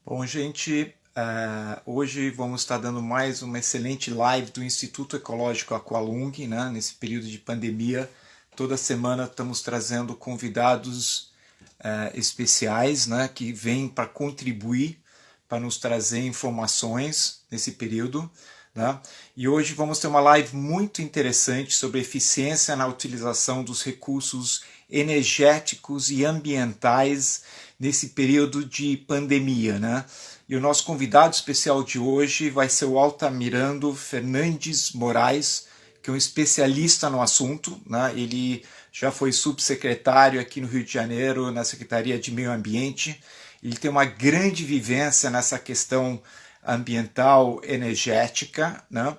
Bom, gente, hoje vamos estar dando mais uma excelente live do Instituto Ecológico Aqualung, né? Nesse período de pandemia. Toda semana estamos trazendo convidados especiais, né? Que vêm para contribuir, para nos trazer informações nesse período. Né? E hoje vamos ter uma live muito interessante sobre eficiência na utilização dos recursos energéticos e ambientais nesse período de pandemia. Né? E o nosso convidado especial de hoje vai ser o Altamirando Fernandes Moraes, que é um especialista no assunto. Né? Ele já foi subsecretário aqui no Rio de Janeiro, na Secretaria de Meio Ambiente. Ele tem uma grande vivência nessa questão ambiental energética, né?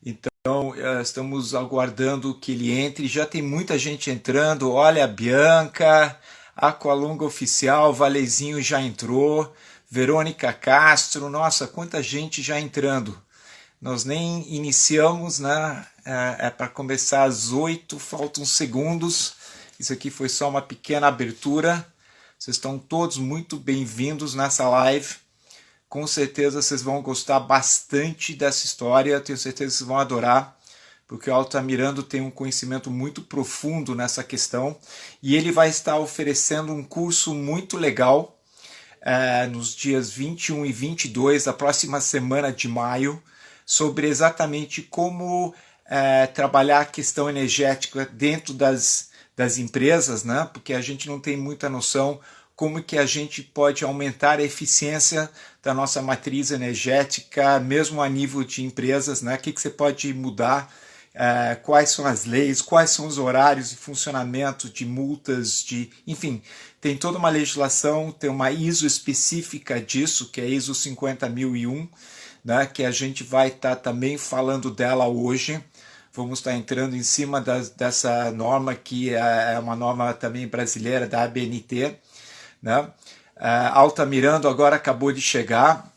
Então, estamos aguardando que ele entre. Já tem muita gente entrando. Olha, a Bianca, Aqualunga Oficial, Valezinho já entrou, Verônica Castro, nossa, quanta gente já entrando. Nós nem iniciamos, né? É para começar às 8, faltam segundos. Isso aqui foi só uma pequena abertura. Vocês estão todos muito bem-vindos nessa live. Com certeza vocês vão gostar bastante dessa história, tenho certeza que vocês vão adorar, porque o Altamirando tem um conhecimento muito profundo nessa questão, e ele vai estar oferecendo um curso muito legal nos dias 21 e 22 da próxima semana de maio, sobre exatamente como trabalhar a questão energética dentro das empresas, né? Porque a gente não tem muita noção como que a gente pode aumentar a eficiência da nossa matriz energética, mesmo a nível de empresas, né? O que você pode mudar, quais são as leis, quais são os horários de funcionamento, de multas, enfim, tem toda uma legislação, tem uma ISO específica disso, que é a ISO 50001, né? Que a gente vai estar também falando dela hoje. Vamos estar entrando em cima dessa norma, que é uma norma também brasileira, da ABNT, né? Altamirando agora acabou de chegar.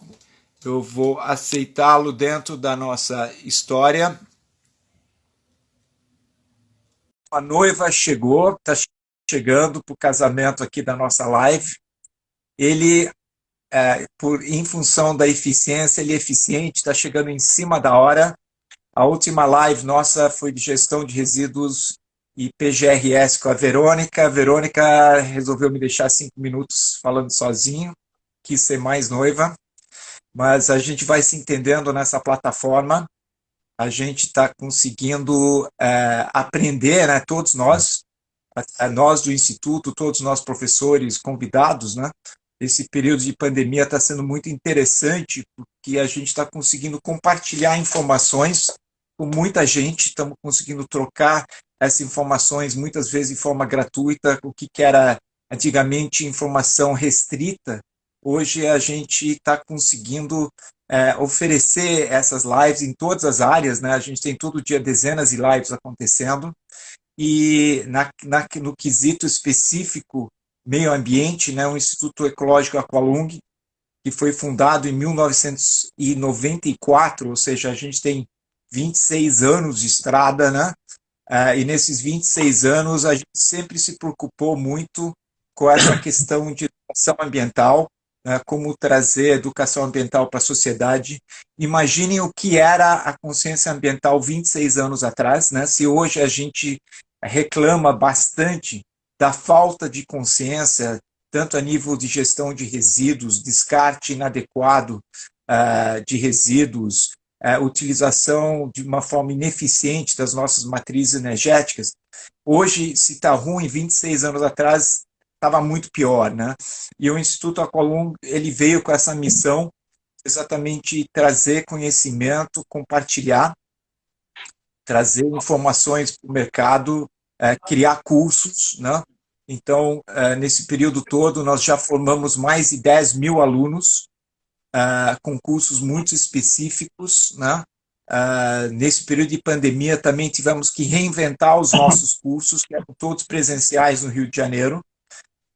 Eu vou aceitá-lo dentro da nossa história. A noiva chegou, está chegando para o casamento aqui da nossa live. Ele, em função da eficiência, ele é eficiente, está chegando em cima da hora. A última live nossa foi de gestão de resíduos e PGRS com a Verônica. A Verônica resolveu me deixar 5 minutos falando sozinho, quis ser mais noiva, mas a gente vai se entendendo nessa plataforma. A gente está conseguindo aprender, né, todos nós, nós do Instituto, todos nós professores convidados, né? Esse período de pandemia está sendo muito interessante, porque a gente está conseguindo compartilhar informações com muita gente, estamos conseguindo trocar essas informações, muitas vezes de forma gratuita, o que era antigamente informação restrita. Hoje a gente está conseguindo oferecer essas lives em todas as áreas, né? A gente tem todo dia dezenas de lives acontecendo, e no quesito específico meio ambiente, né, o Instituto Ecológico Aqualung, que foi fundado em 1994, ou seja, a gente tem 26 anos de estrada, né? E nesses 26 anos a gente sempre se preocupou muito com essa questão de educação ambiental, né, como trazer educação ambiental para a sociedade. Imaginem o que era a consciência ambiental 26 anos atrás, né? Se hoje a gente reclama bastante da falta de consciência, tanto a nível de gestão de resíduos, descarte inadequado de resíduos, utilização de uma forma ineficiente das nossas matrizes energéticas. Hoje, se está ruim, 26 anos atrás estava muito pior, né? E o Instituto Aqualung, ele veio com essa missão, exatamente trazer conhecimento, compartilhar, trazer informações para o mercado, criar cursos, né? Então, nesse período todo, nós já formamos mais de 10 mil alunos, com cursos muito específicos, né? Nesse período de pandemia também tivemos que reinventar os nossos cursos, que eram todos presenciais no Rio de Janeiro,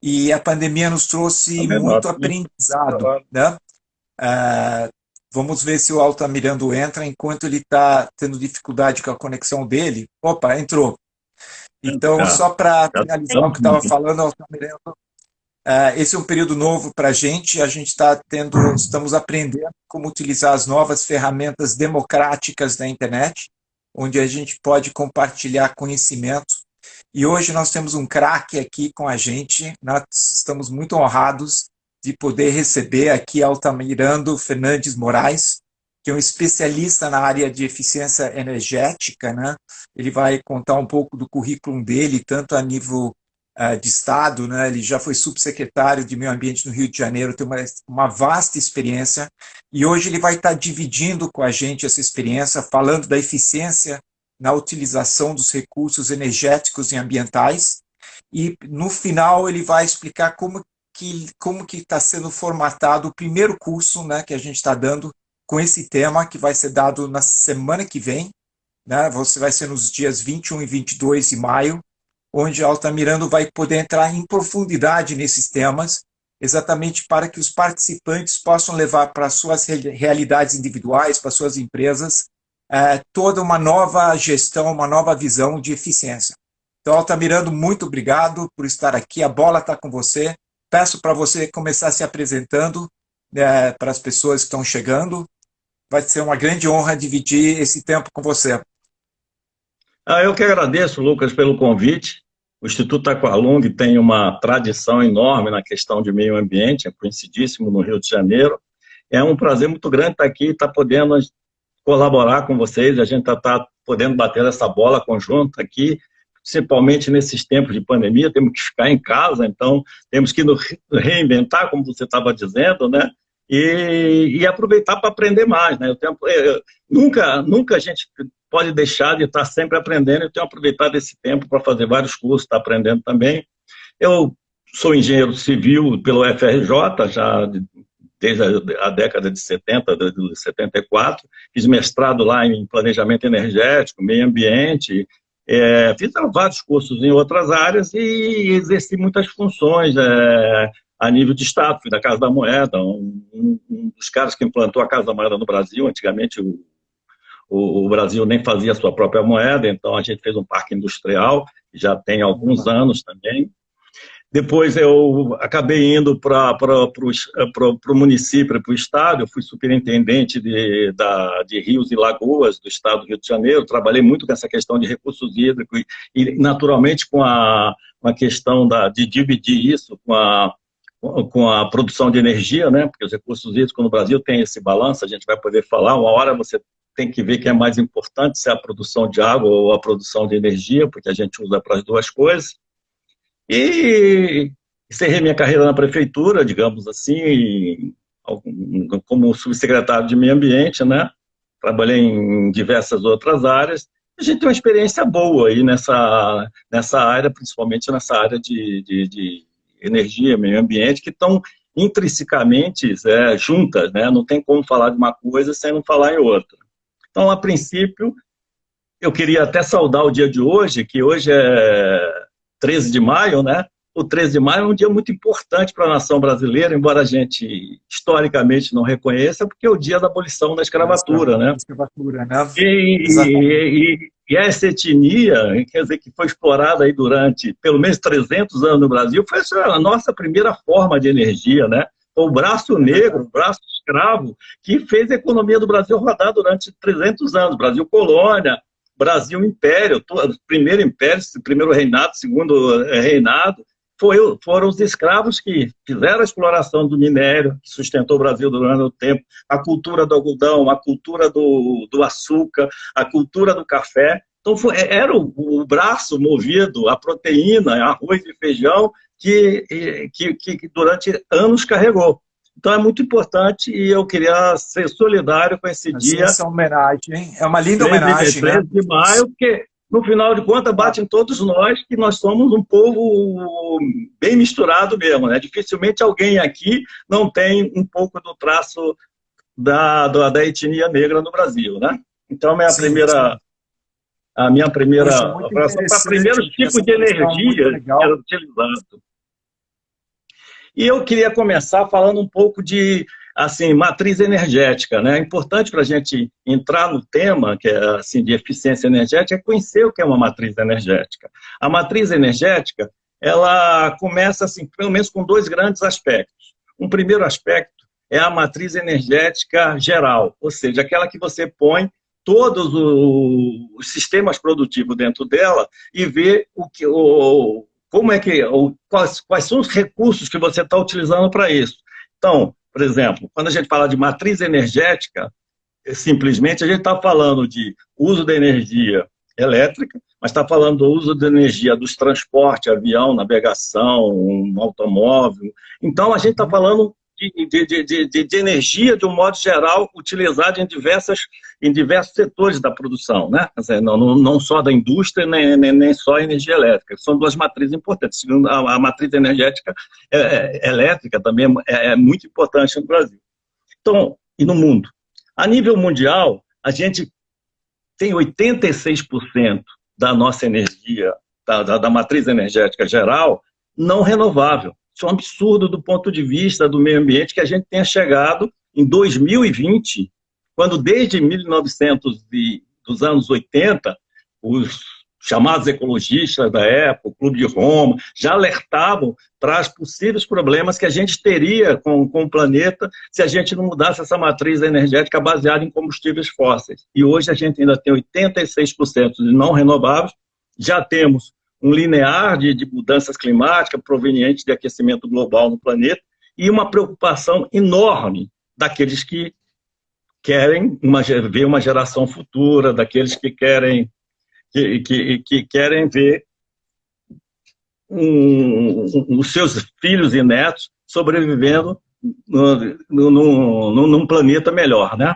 e a pandemia nos trouxe muito aprendizado, né? Vamos ver se o Altamirando entra enquanto ele está tendo dificuldade com a conexão dele. Opa, entrou. Então, só para finalizar o que estava falando, Altamirando Esse é um período novo para a gente estamos aprendendo como utilizar as novas ferramentas democráticas da internet, onde a gente pode compartilhar conhecimento. E hoje nós temos um craque aqui com a gente, nós estamos muito honrados de poder receber aqui Altamirando Fernandes Moraes, que é um especialista na área de eficiência energética, né? Ele vai contar um pouco do currículo dele, tanto a nível de Estado, né? Ele já foi subsecretário de Meio Ambiente no Rio de Janeiro, tem uma vasta experiência, e hoje ele vai estar dividindo com a gente essa experiência, falando da eficiência na utilização dos recursos energéticos e ambientais, e no final ele vai explicar como que está sendo formatado o primeiro curso, né, que a gente está dando com esse tema, que vai ser dado na semana que vem, né? Você vai ser nos dias 21 e 22 de maio, onde Altamirando vai poder entrar em profundidade nesses temas, exatamente para que os participantes possam levar para suas realidades individuais, para suas empresas, toda uma nova gestão, uma nova visão de eficiência. Então, Altamirando, muito obrigado por estar aqui, a bola está com você. Peço para você começar se apresentando para as pessoas que estão chegando. Vai ser uma grande honra dividir esse tempo com você. Eu que agradeço, Lucas, pelo convite. O Instituto Aqualung tem uma tradição enorme na questão de meio ambiente, é conhecidíssimo no Rio de Janeiro. É um prazer muito grande estar aqui, estar podendo colaborar com vocês, a gente está podendo bater essa bola conjunta aqui, principalmente nesses tempos de pandemia, temos que ficar em casa, então temos que nos reinventar, como você estava dizendo, né? E aproveitar para aprender mais, né? Nunca a gente pode deixar de estar sempre aprendendo, eu tenho aproveitado esse tempo para fazer vários cursos, estar aprendendo também. Eu sou engenheiro civil pelo FRJ, já desde a década de 70, de 74, fiz mestrado lá em planejamento energético, meio ambiente, fiz vários cursos em outras áreas e exerci muitas funções a nível de Estado, fui da Casa da Moeda, um dos caras que implantou a Casa da Moeda no Brasil. Antigamente o Brasil nem fazia a sua própria moeda, então a gente fez um parque industrial, já tem alguns anos também. Depois eu acabei indo para o município, para o estado, eu fui superintendente de rios e lagoas do estado do Rio de Janeiro, trabalhei muito com essa questão de recursos hídricos e naturalmente com a questão de dividir isso com a produção de energia, né? Porque os recursos hídricos no Brasil têm esse balanço, a gente vai poder falar, uma hora você tem que ver que é mais importante, se é a produção de água ou a produção de energia, porque a gente usa para as duas coisas. E encerrei minha carreira na prefeitura, digamos assim, como subsecretário de Meio Ambiente, né? Trabalhei em diversas outras áreas. A gente tem uma experiência boa aí nessa área, principalmente nessa área de energia, meio ambiente, que estão intrinsecamente juntas, né? Não tem como falar de uma coisa sem não falar em outra. Então, a princípio, eu queria até saudar o dia de hoje, que hoje é 13 de maio, né? O 13 de maio é um dia muito importante para a nação brasileira, embora a gente historicamente não reconheça, porque é o dia da abolição da escravatura, né? Escravatura, né? E essa etnia, quer dizer, que foi explorada aí durante pelo menos 300 anos no Brasil, foi a nossa primeira forma de energia, né? Foi o braço negro, o braço escravo, que fez a economia do Brasil rodar durante 300 anos. Brasil colônia, Brasil império, primeiro império, primeiro reinado, segundo reinado, foram os escravos que fizeram a exploração do minério, que sustentou o Brasil durante o tempo, a cultura do algodão, a cultura do açúcar, a cultura do café. Então, era o braço movido, a proteína, arroz e feijão, que durante anos carregou. Então, é muito importante e eu queria ser solidário com esse dia. Essa homenagem, hein? É uma linda homenagem, 13 de maio, porque, no final de contas, bate em todos nós que nós somos um povo bem misturado mesmo, né? Dificilmente alguém aqui não tem um pouco do traço da etnia negra no Brasil, né? Então, a minha primeira para primeiros tipos de energia que era utilizado. E eu queria começar falando um pouco de matriz energética, né? É importante para a gente entrar no tema, que é de eficiência energética, é conhecer o que é uma matriz energética. A matriz energética ela começa, assim, pelo menos com dois grandes aspectos. Um primeiro aspecto é a matriz energética geral, ou seja, aquela que você põe todos os sistemas produtivos dentro dela e vê como é que, quais são os recursos que você está utilizando para isso. Então, por exemplo, quando a gente fala de matriz energética, simplesmente a gente está falando de uso da energia elétrica, mas está falando do uso da energia dos transportes, avião, navegação, um automóvel. Então, a gente está falando de energia, de um modo geral, utilizada em diversos setores da produção, né? Quer dizer, não só da indústria, nem só a energia elétrica. São duas matrizes importantes. Segundo, a matriz energética elétrica também é muito importante no Brasil. Então, e no mundo. A nível mundial, a gente tem 86% da nossa energia, da matriz energética geral, não renovável. Isso é um absurdo do ponto de vista do meio ambiente, que a gente tenha chegado em 2020, quando desde 1900 dos anos 80, os chamados ecologistas da época, o Clube de Roma, já alertavam para os possíveis problemas que a gente teria com o planeta se a gente não mudasse essa matriz energética baseada em combustíveis fósseis. E hoje a gente ainda tem 86% de não renováveis, já temos um linear de mudanças climáticas provenientes de aquecimento global no planeta e uma preocupação enorme daqueles que querem ver uma geração futura, daqueles que querem ver os seus filhos e netos sobrevivendo num planeta melhor, né?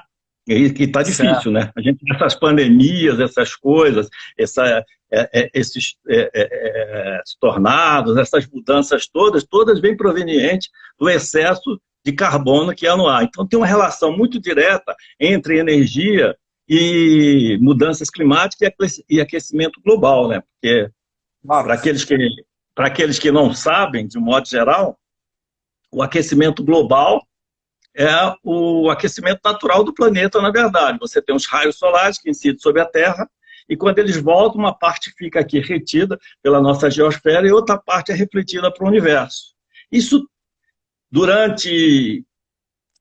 E está difícil, né? A gente tem essas pandemias, essas coisas, esses tornados, essas mudanças todas vêm provenientes do excesso de carbono que há no ar. Então tem uma relação muito direta entre energia e mudanças climáticas e aquecimento global, né? Porque para aqueles que não sabem, de um modo geral, o aquecimento global é o aquecimento natural do planeta, na verdade. Você tem os raios solares que incidem sobre a Terra e quando eles voltam, uma parte fica aqui retida pela nossa geosfera e outra parte é refletida para o universo. Isso durante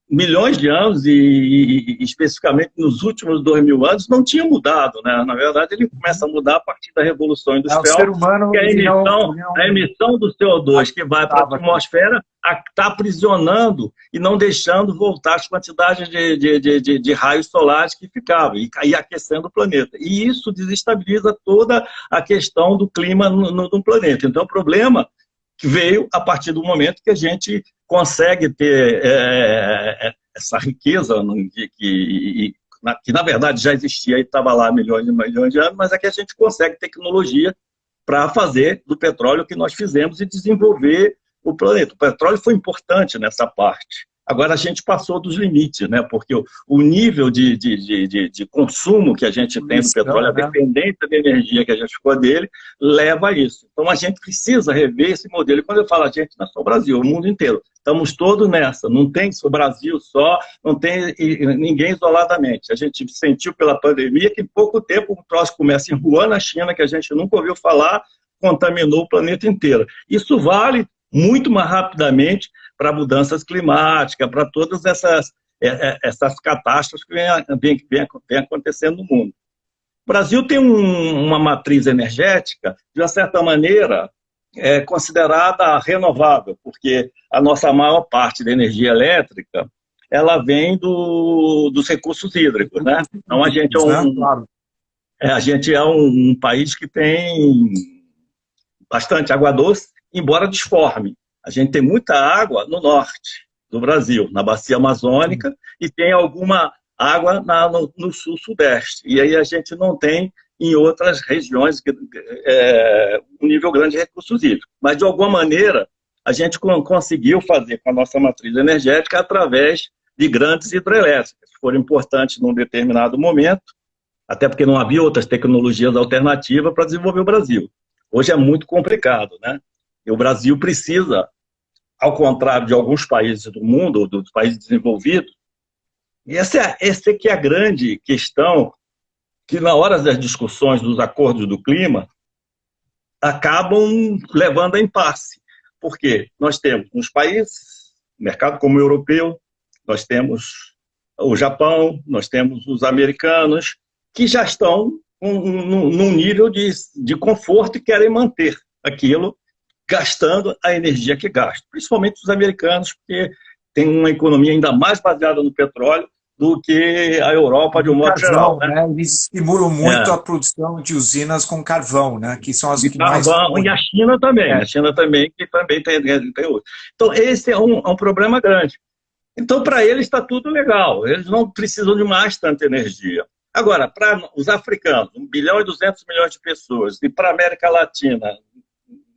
milhões de anos e especificamente nos últimos 2000 anos não tinha mudado, né? Na verdade, ele começa a mudar a partir da Revolução Industrial, ser humano, que a emissão do CO2 que vai para a atmosfera está aprisionando e não deixando voltar as quantidades de raios solares que ficavam e aquecendo o planeta. E isso desestabiliza toda a questão do clima no planeta. Então, o problema que veio a partir do momento que a gente consegue ter essa riqueza que na verdade já existia e estava lá há milhões de anos, mas é que a gente consegue tecnologia para fazer do petróleo o que nós fizemos e desenvolver o planeta. O petróleo foi importante nessa parte. Agora a gente passou dos limites, né? Porque o nível de consumo que a gente tem do petróleo, a dependência de energia que a gente ficou dele, leva a isso. Então a gente precisa rever esse modelo. E quando eu falo a gente, não é só o Brasil, o mundo inteiro. Estamos todos nessa. Não tem só o Brasil só, não tem ninguém isoladamente. A gente sentiu pela pandemia que em pouco tempo o troço começa em Wuhan, na China, que a gente nunca ouviu falar, contaminou o planeta inteiro. Isso vale muito mais rapidamente para mudanças climáticas, para todas essas catástrofes que vem acontecendo no mundo. O Brasil tem uma matriz energética, de uma certa maneira, considerada renovável, porque a nossa maior parte da energia elétrica ela vem dos recursos hídricos, né? Então a gente é um país que tem bastante água doce, embora disforme. A gente tem muita água no norte do Brasil, na bacia amazônica, e tem alguma água no sul-sudeste. E aí a gente não tem em outras regiões um nível grande de recursos hídricos. Mas, de alguma maneira, a gente conseguiu fazer com a nossa matriz energética através de grandes hidrelétricas, que foram importantes num determinado momento, até porque não havia outras tecnologias alternativas para desenvolver o Brasil. Hoje é muito complicado, né? E o Brasil precisa, ao contrário de alguns países do mundo, ou dos países desenvolvidos, e essa é a grande questão, que na hora das discussões dos acordos do clima, acabam levando a impasse. Porque nós temos uns países, mercado como o europeu, nós temos o Japão, nós temos os americanos, que já estão num nível de conforto e querem manter aquilo, gastando a energia que gastam. Principalmente os americanos, porque tem uma economia ainda mais baseada no petróleo do que a Europa de um modo geral. Né? Eles estimulam muito a produção de usinas com carvão, né? Que são as que mais... E a China também, a China também, que também tem outro. Então, esse é um problema grande. Então, para eles está tudo legal, eles não precisam de mais tanta energia. Agora, para os africanos, 1 bilhão e 200 milhões de pessoas, e para a América Latina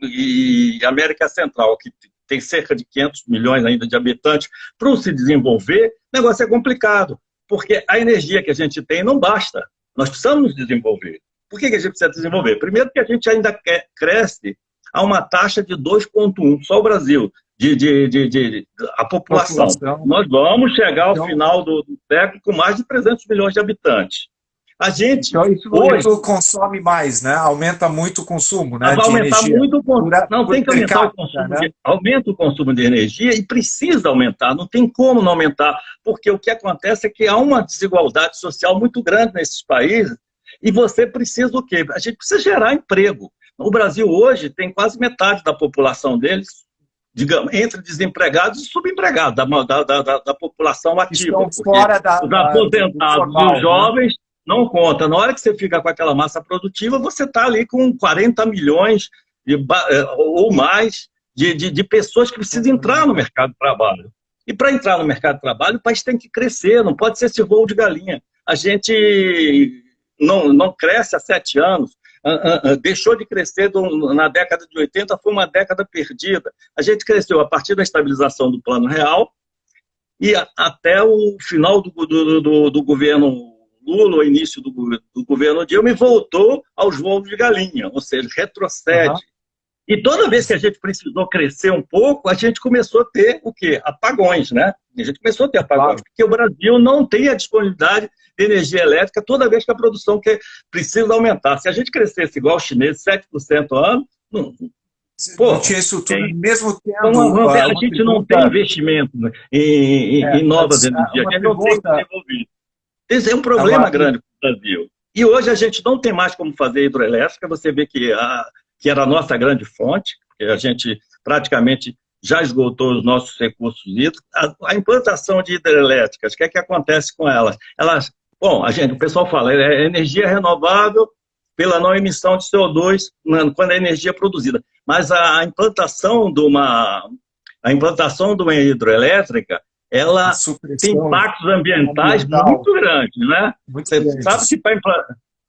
e América Central, que tem cerca de 500 milhões ainda de habitantes, para se desenvolver, o negócio é complicado, porque a energia que a gente tem não basta. Nós precisamos desenvolver. Por que a gente precisa desenvolver? Primeiro que a gente ainda cresce a uma taxa de 2,1, só o Brasil, a população. Nós vamos chegar ao final do século com mais de 300 milhões de habitantes. A gente então, isso consome mais, né? Aumenta muito o consumo, né? Vai aumentar muito o consumo. Não tem que aumentar o consumo. Né? Aumenta o consumo de energia e precisa aumentar. Não tem como não aumentar, porque o que acontece é que há uma desigualdade social muito grande nesses países e você precisa o quê? A gente precisa gerar emprego. O Brasil hoje tem quase metade da população deles, digamos, entre desempregados e subempregados, da população ativa. Estão fora os aposentados e os jovens não conta. Na hora que você fica com aquela massa produtiva, você está ali com 40 milhões ou mais de pessoas que precisam entrar no mercado de trabalho. E para entrar no mercado de trabalho, o país tem que crescer, não pode ser esse voo de galinha. A gente não cresce há 7 anos, deixou de crescer na década de 80, foi uma década perdida. A gente cresceu a partir da estabilização do Plano Real e até o final do governo Lula, o início do governo Dilma, e voltou aos voos de galinha, ou seja, retrocede. Uhum. E toda vez que a gente precisou crescer um pouco, a gente começou a ter o quê? Apagões, né? A gente começou a ter apagões, porque o Brasil não tem a disponibilidade de energia elétrica toda vez que a produção precisa aumentar. Se a gente crescesse igual os chineses, 7% ao ano, não tinha isso tudo, mesmo tendo... a gente não tem investimento em novas energias, a gente não tem desenvolvido. Esse é um problema grande para o Brasil. E hoje a gente não tem mais como fazer hidroelétrica, você vê que era a nossa grande fonte, porque a gente praticamente já esgotou os nossos recursos hídricos. A implantação de hidrelétricas, o que é que acontece com elas? Bom, o pessoal fala, é energia renovável pela não emissão de CO2 quando a energia é produzida. Mas a implantação de uma hidroelétrica, ela tem impactos ambientais muito grandes, né? Você sabe que para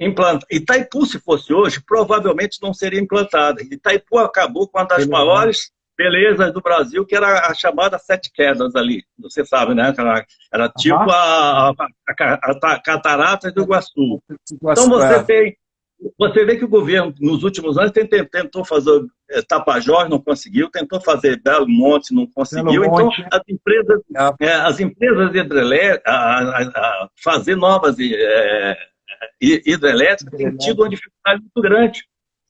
implantar... Itaipu, se fosse hoje, provavelmente não seria implantada. Itaipu acabou com uma das maiores belezas do Brasil, que era a chamada Sete Quedas ali. Você sabe, né? Era tipo a Catarata do Iguaçu. Então você vê que o governo, nos últimos anos, tentou fazer Tapajós, não conseguiu, tentou fazer Belo Monte, não conseguiu. Então, as empresas hidrelétricas, fazer novas hidrelétricas, tem tido uma dificuldade muito grande.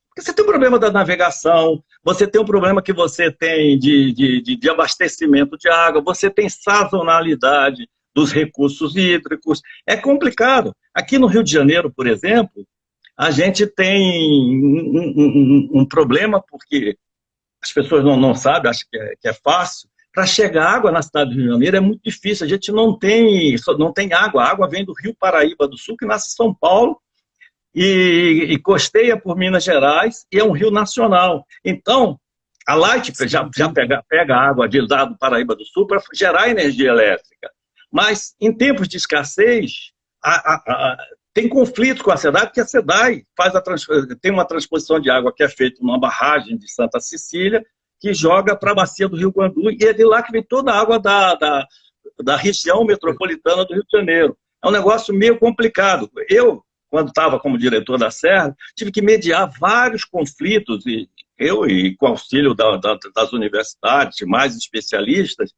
Porque você tem um problema da navegação, você tem um problema que você tem de abastecimento de água, você tem sazonalidade dos recursos hídricos. É complicado. Aqui no Rio de Janeiro, por exemplo, a gente tem um problema porque as pessoas não sabem, acham que é fácil. Para chegar água na cidade do Rio de Janeiro é muito difícil. A gente não tem água. A água vem do Rio Paraíba do Sul, que nasce em São Paulo, e costeia por Minas Gerais, e é um rio nacional. Então, a Light já pega água lá do Paraíba do Sul para gerar energia elétrica. Mas, em tempos de escassez, tem conflito com a SEDAI, porque a SEDAI tem uma transposição de água que é feita numa barragem de Santa Cecília, que joga para a bacia do Rio Guandu, e é de lá que vem toda a água da região metropolitana do Rio de Janeiro. É um negócio meio complicado. Eu, quando estava como diretor da Serra, tive que mediar vários conflitos, e com auxílio das universidades, mais especialistas,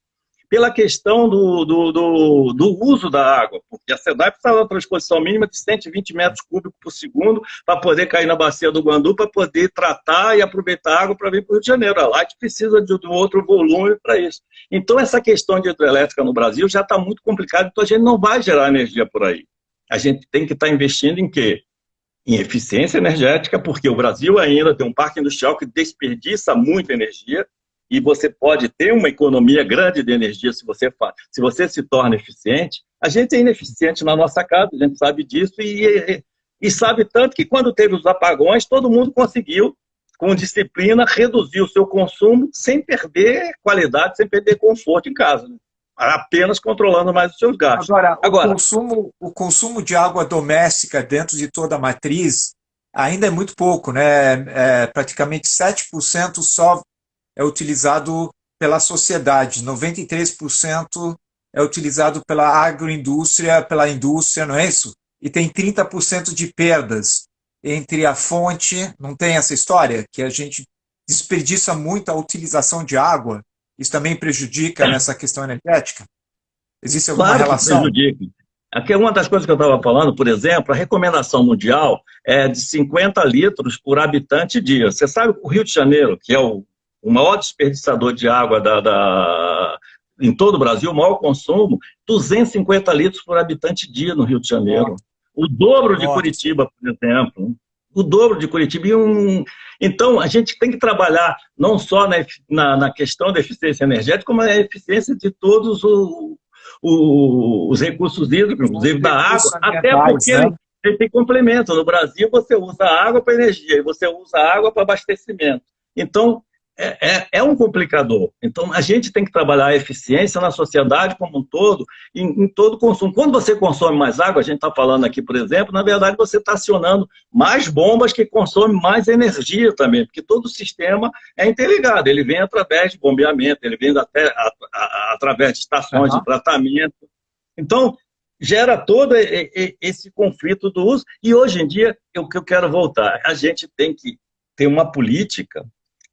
pela questão do uso da água, porque a SEDAI precisava de uma transposição mínima de 120 metros cúbicos por segundo para poder cair na bacia do Guandu, para poder tratar e aproveitar a água para vir para o Rio de Janeiro. A Light precisa de um outro volume para isso. Então, essa questão de hidrelétrica no Brasil já está muito complicada, então a gente não vai gerar energia por aí. A gente tem que estar investindo em quê? Em eficiência energética, porque o Brasil ainda tem um parque industrial que desperdiça muita energia, e você pode ter uma economia grande de energia se você se torna eficiente. A gente é ineficiente na nossa casa, a gente sabe disso, e sabe tanto que quando teve os apagões, todo mundo conseguiu, com disciplina, reduzir o seu consumo sem perder qualidade, sem perder conforto em casa, né? Apenas controlando mais os seus gastos. Agora, o consumo de água doméstica dentro de toda a matriz ainda é muito pouco, né? Praticamente 7% só é utilizado pela sociedade, 93% é utilizado pela agroindústria, pela indústria, não é isso? E tem 30% de perdas entre a fonte, não tem essa história? Que a gente desperdiça muito a utilização de água, isso também prejudica nessa questão energética? Existe alguma relação? Claro que prejudica. Aqui é uma das coisas que eu estava falando, por exemplo, a recomendação mundial é de 50 litros por habitante dia. Você sabe que o Rio de Janeiro, que é o maior desperdiçador de água em todo o Brasil, o maior consumo, 250 litros por habitante dia no Rio de Janeiro. O dobro de Curitiba, por exemplo. O dobro de Curitiba. Então, a gente tem que trabalhar não só na questão da eficiência energética, como na eficiência de todos os recursos hídricos, inclusive da água, até porque ele tem complemento. No Brasil, você usa água para energia e você usa água para abastecimento. Então, é um complicador. Então, a gente tem que trabalhar a eficiência na sociedade como um todo, em todo o consumo. Quando você consome mais água, a gente está falando aqui, por exemplo, na verdade você está acionando mais bombas que consomem mais energia também, porque todo o sistema é interligado, ele vem através de bombeamento, ele vem até através de estações de tratamento. Então, gera todo esse conflito do uso, e hoje em dia, o que eu quero voltar, a gente tem que ter uma política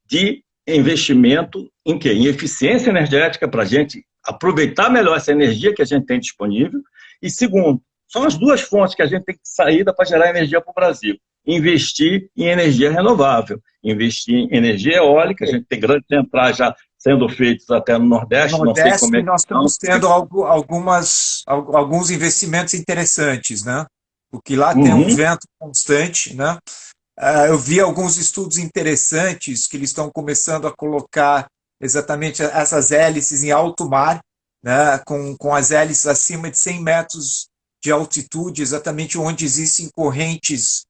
de investimento em quê? Em eficiência energética para a gente aproveitar melhor essa energia que a gente tem disponível. E segundo, são as duas fontes que a gente tem que sair para gerar energia para o Brasil. Investir em energia renovável, investir em energia eólica, a gente tem grandes centrais já sendo feitas até no Nordeste, não sei como é que nós estamos tendo alguns investimentos interessantes, né? Porque lá tem um vento constante, né? Eu vi alguns estudos interessantes que eles estão começando a colocar exatamente essas hélices em alto mar, né, com as hélices acima de 100 metros de altitude, exatamente onde existem correntes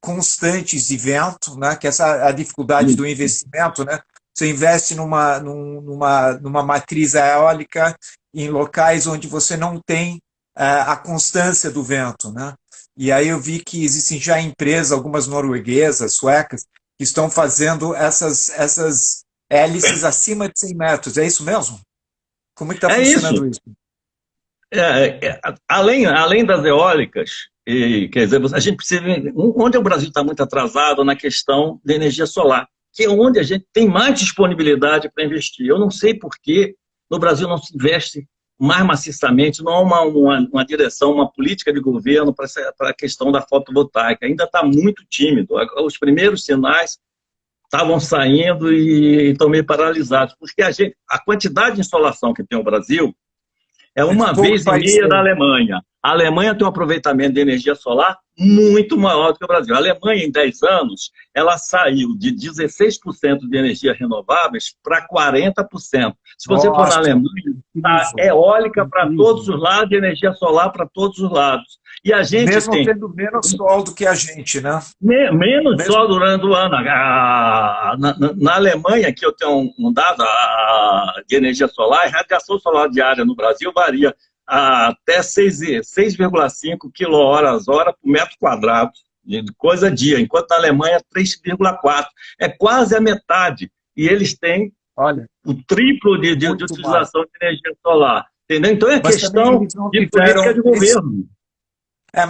constantes de vento, né, que essa é a dificuldade do investimento, né? Você investe numa matriz eólica em locais onde você não tem a constância do vento, né? E aí eu vi que existem já empresas, algumas norueguesas, suecas, que estão fazendo essas hélices acima de 100 metros. É isso mesmo? Como é que está funcionando isso? Além das eólicas, quer dizer, a gente precisa... Onde o Brasil está muito atrasado na questão da energia solar, que é onde a gente tem mais disponibilidade para investir. Eu não sei por que no Brasil não se investe mais maciçamente, não há uma direção, uma política de governo para a questão da fotovoltaica. Ainda está muito tímido. Os primeiros sinais estavam saindo e estão meio paralisados, porque a quantidade de insolação que tem o Brasil é uma vez e meia da Alemanha. A Alemanha tem um aproveitamento de energia solar muito maior do que o Brasil. A Alemanha, em 10 anos, ela saiu de 16% de energias renováveis para 40%. Se você for na Alemanha, tá eólica para todos os lados e energia solar para todos os lados. E a gente mesmo tendo menos sol do que a gente, né? Menos sol durante o ano. Na Alemanha, que eu tenho um dado de energia solar, a radiação solar diária no Brasil varia até 6,5 kWh por metro quadrado, de coisa dia, enquanto na Alemanha 3,4. É quase a metade. E eles têm o triplo de utilização de energia solar. Entendeu? Então é questão de política de governo.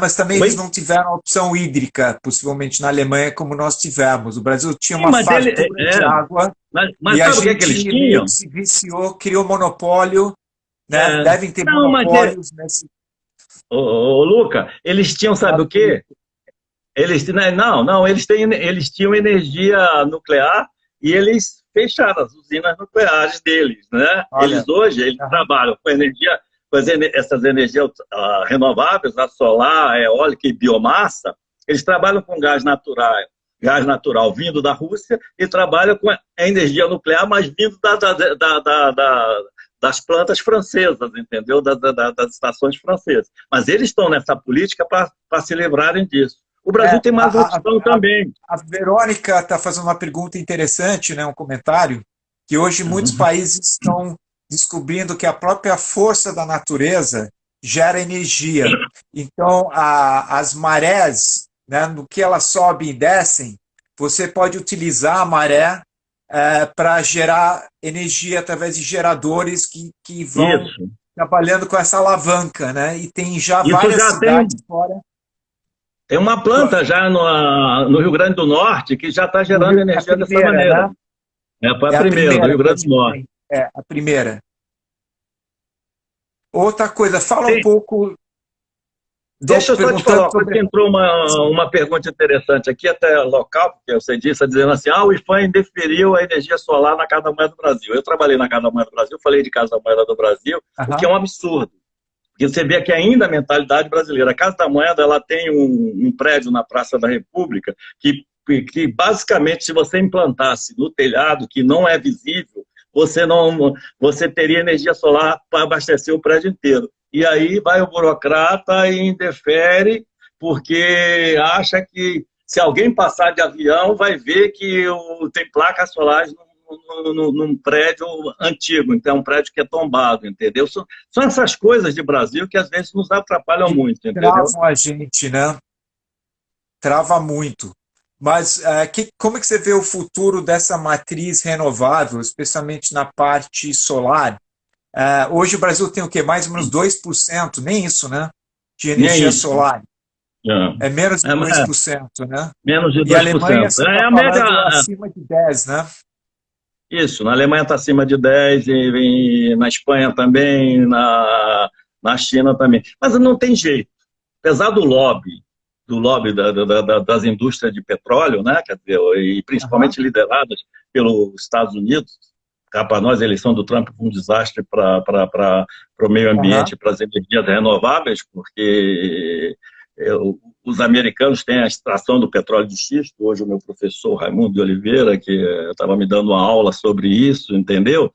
Mas também eles Oi? não tiveram a opção hídrica, possivelmente na Alemanha, como nós tivemos. O Brasil tinha Sim, uma mas ele. fartura de água Mas e a sabe o que é que eles gente meio que tinham? se viciou, criou monopólio, né? É, Devem ter não, monopólios nesse. ô, Luca, eles tinham, sabe o quê? Eles, né, não, eles tinham energia nuclear e eles fecharam as usinas nucleares deles, né? Olha, Eles hoje aham, trabalham com energia, essas energias renováveis, a solar, a eólica e biomassa, eles trabalham com gás natural vindo da Rússia e trabalham com a energia nuclear, mas vindo das plantas francesas, entendeu? Das estações francesas. Mas eles estão nessa política para se livrarem disso. O Brasil é, tem mais opção também. a Verônica está fazendo uma pergunta interessante, né? Um comentário, que hoje muitos Uhum. países estão descobrindo que a própria força da natureza gera energia. Então, as marés, né, no que elas sobem e descem, você pode utilizar a maré para gerar energia através de geradores que vão Isso. trabalhando com essa alavanca, né? E tem já Isso várias já tem, cidades fora. tem uma planta já no Rio Grande do Norte que já está No gerando Rio, a energia dessa primeira, maneira. né? Foi a É a primeira, do primeira Rio que a Grande do gente Norte. tem. É a primeira. Outra coisa, fala um Tem, pouco. Estou deixa eu só te falar perguntando uma coisa, sobre. que entrou uma pergunta interessante aqui, até local, porque você disse, dizendo assim, o IFAM indeferiu a energia solar na Casa Mãe do Brasil. Eu trabalhei na Casa Mãe do Brasil, falei de Casa Mãe do Brasil, o que é Aham. um absurdo. Porque você vê que ainda a mentalidade brasileira. A Casa da Moeda, ela tem um prédio na Praça da República que basicamente, se você implantasse no telhado, que não é visível, você teria energia solar para abastecer o prédio inteiro. E aí vai o burocrata e indefere, porque acha que se alguém passar de avião, vai ver que tem placas solares num prédio antigo, então é um prédio que é tombado, entendeu? São essas coisas de Brasil que às vezes nos atrapalham Que muito, entendeu? travam a gente, né? Trava muito. Mas como é que você vê o futuro dessa matriz renovável, especialmente na parte solar? Hoje o Brasil tem o quê? Mais ou menos 2%, nem isso, né? De Nem é energia isso. solar. É menos de É, dois é por cento, né? menos de E a Alemanha, 2%. você É está a média. falando acima de 10, né? Isso, na Alemanha está acima de 10, e na Espanha também, na China também. Mas não tem jeito. Apesar do lobby das indústrias de petróleo, né, quer dizer, e Aham, principalmente lideradas pelos Estados Unidos, cá para nós a eleição do Trump foi um desastre para o meio aham, ambiente, para as energias renováveis, porque os americanos têm a extração do petróleo de xisto. Hoje o meu professor Raimundo de Oliveira, que estava me dando uma aula sobre isso, entendeu?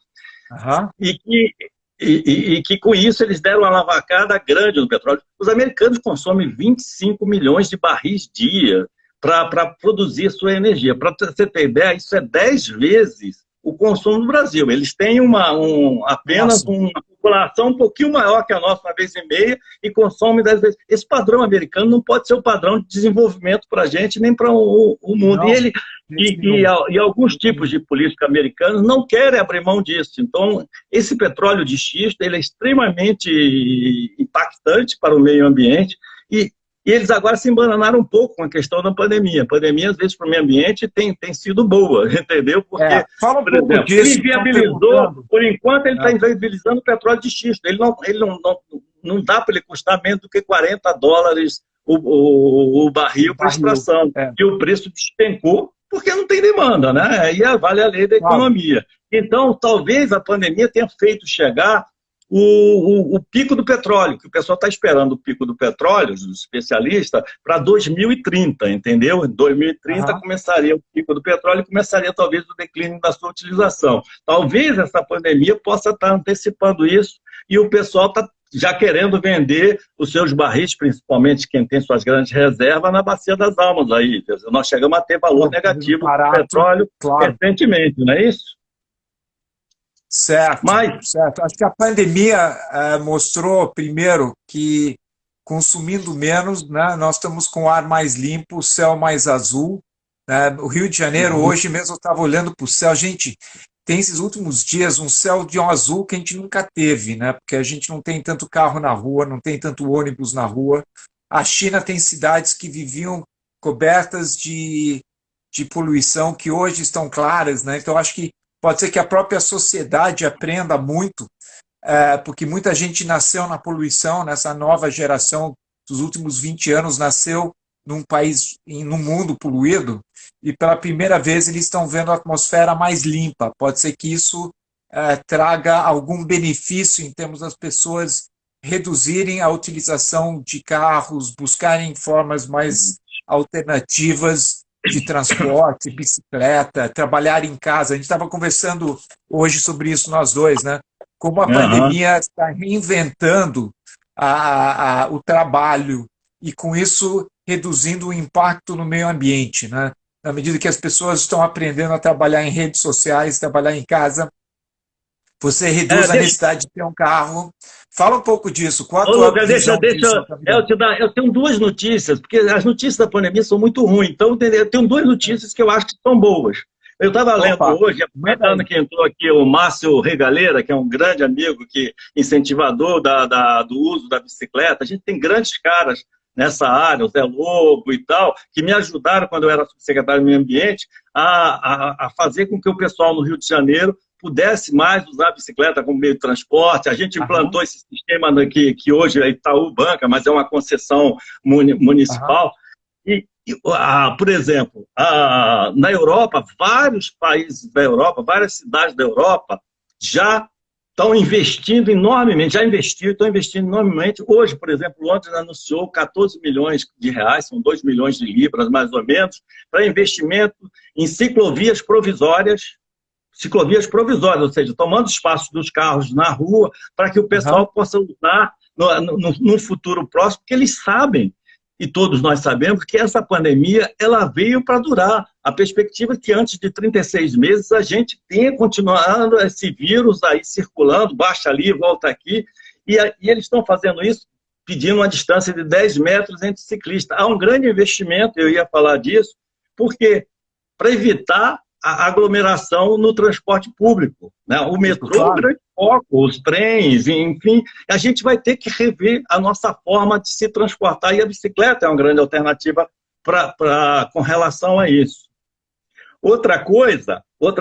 aham. E que, e que com isso eles deram uma alavancada grande no petróleo. Os americanos consomem 25 milhões de barris dia para produzir sua energia. Para você ter ideia, isso é 10 vezes o consumo do Brasil. Eles têm apenas Nossa, uma população um pouquinho maior que a nossa, uma vez e meia, e consomem 10 vezes. Esse padrão americano não pode ser o padrão de desenvolvimento para a gente, nem para o mundo. não, de jeito nenhum. E alguns De jeito tipos nenhum. de política americanos não querem abrir mão disso. Então, esse petróleo de xisto ele é extremamente impactante para o meio ambiente e eles agora se embananaram um pouco com a questão da pandemia. A pandemia, às vezes, para o meio ambiente tem sido boa, entendeu? Porque, Fala um por pouco exemplo, ele disso, estão inviabilizou, perguntando. por enquanto, ele está Né? inviabilizando o petróleo de xisto. Não dá para ele custar menos do que US$ 40 o O barril para barril. extração. É, E o preço despencou porque não tem demanda, né? Aí vale a lei da claro. economia. Então, talvez a pandemia tenha feito chegar o pico do petróleo, que o pessoal está esperando o pico do petróleo, os especialistas, para 2030, entendeu? Em 2030 Aham. começaria o pico do petróleo e começaria talvez o declínio da sua utilização. Talvez essa pandemia possa estar antecipando isso e o pessoal está já querendo vender os seus barris, principalmente quem tem suas grandes reservas, na Bacia das Almas. Aí, nós chegamos a ter valor Não, muito negativo do barato, petróleo claro. recentemente, não é isso? Certo, Mas certo. Acho que a pandemia mostrou, primeiro, que consumindo menos, né, nós estamos com o ar mais limpo, o céu mais azul. Né? O Rio de Janeiro, hoje mesmo, eu estava olhando para o céu. Gente, tem esses últimos dias um céu de um azul que a gente nunca teve, né? Porque a gente não tem tanto carro na rua, não tem tanto ônibus na rua. A China tem cidades que viviam cobertas de poluição que hoje estão claras, né? Então, acho que pode ser que a própria sociedade aprenda muito, porque muita gente nasceu na poluição, nessa nova geração dos últimos 20 anos nasceu num país, num mundo poluído, e pela primeira vez eles estão vendo a atmosfera mais limpa. Pode ser que isso traga algum benefício em termos das pessoas reduzirem a utilização de carros, buscarem formas mais alternativas de transporte, bicicleta, trabalhar em casa. A gente estava conversando hoje sobre isso nós dois, né? Como a pandemia está reinventando o trabalho e, com isso, reduzindo o impacto no meio ambiente, né? Na medida que as pessoas estão aprendendo a trabalhar em redes sociais, trabalhar em casa, você reduz a necessidade de ter um carro. Fala um pouco disso. Qual a tua visão disso? Eu tenho duas notícias, porque as notícias da pandemia são muito ruins. Então, eu tenho duas notícias que eu acho que são boas. Eu estava lendo hoje, aproveitando que entrou aqui o Márcio Regaleira, que é um grande amigo, incentivador do uso da bicicleta. A gente tem grandes caras nessa área, o Zé Lobo e tal, que me ajudaram, quando eu era subsecretário do Meio Ambiente, a fazer com que o pessoal no Rio de Janeiro pudesse mais usar a bicicleta como meio de transporte. A gente implantou esse sistema que hoje é Itaú banca, mas é uma concessão municipal. Por exemplo, na Europa, vários países da Europa, várias cidades da Europa já estão investindo enormemente, estão investindo enormemente. Hoje, por exemplo, Londres anunciou 14 milhões de reais, são 2 milhões de libras, mais ou menos, para investimento em ciclovias provisórias, ou seja, tomando espaço dos carros na rua para que o pessoal possa usar no futuro próximo, porque eles sabem, e todos nós sabemos, que essa pandemia ela veio para durar. A perspectiva é que antes de 36 meses a gente tenha continuado esse vírus aí circulando, baixa ali, volta aqui, e eles estão fazendo isso pedindo uma distância de 10 metros entre ciclistas. Há um grande investimento, eu ia falar disso, porque para evitar a aglomeração no transporte público, né? O metrô é um grande foco, os trens, enfim, a gente vai ter que rever a nossa forma de se transportar, e a bicicleta é uma grande alternativa com relação a isso. Outra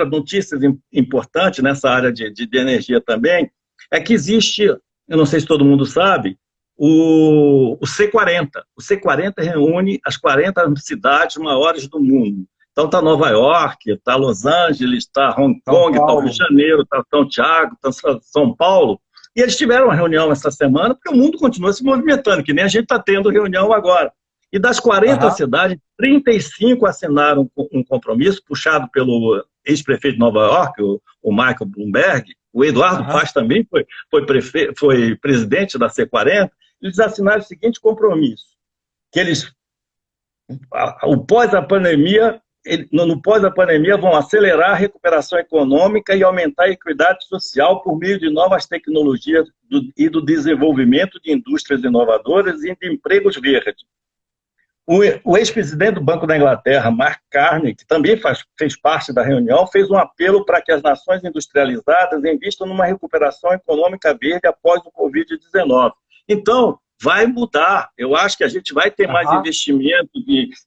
notícia importante nessa área de energia também, é que existe, eu não sei se todo mundo sabe, o C40. O C40 reúne as 40 cidades maiores do mundo. Então está Nova York, está Los Angeles, está Hong Kong, está Rio de Janeiro, está Santiago, está São Paulo. E eles tiveram uma reunião essa semana, porque o mundo continua se movimentando, que nem a gente está tendo reunião agora. E das 40 cidades, 35 assinaram um compromisso, puxado pelo ex-prefeito de Nova York, o Michael Bloomberg. O Eduardo Paes também foi presidente da C40. Eles assinaram o seguinte compromisso, que eles, no pós-pandemia, vão acelerar a recuperação econômica e aumentar a equidade social por meio de novas tecnologias e do desenvolvimento de indústrias inovadoras e de empregos verdes. O ex-presidente do Banco da Inglaterra, Mark Carney, que também fez parte da reunião, fez um apelo para que as nações industrializadas investam numa recuperação econômica verde após o Covid-19. Então, vai mudar. Eu acho que a gente vai ter mais investimento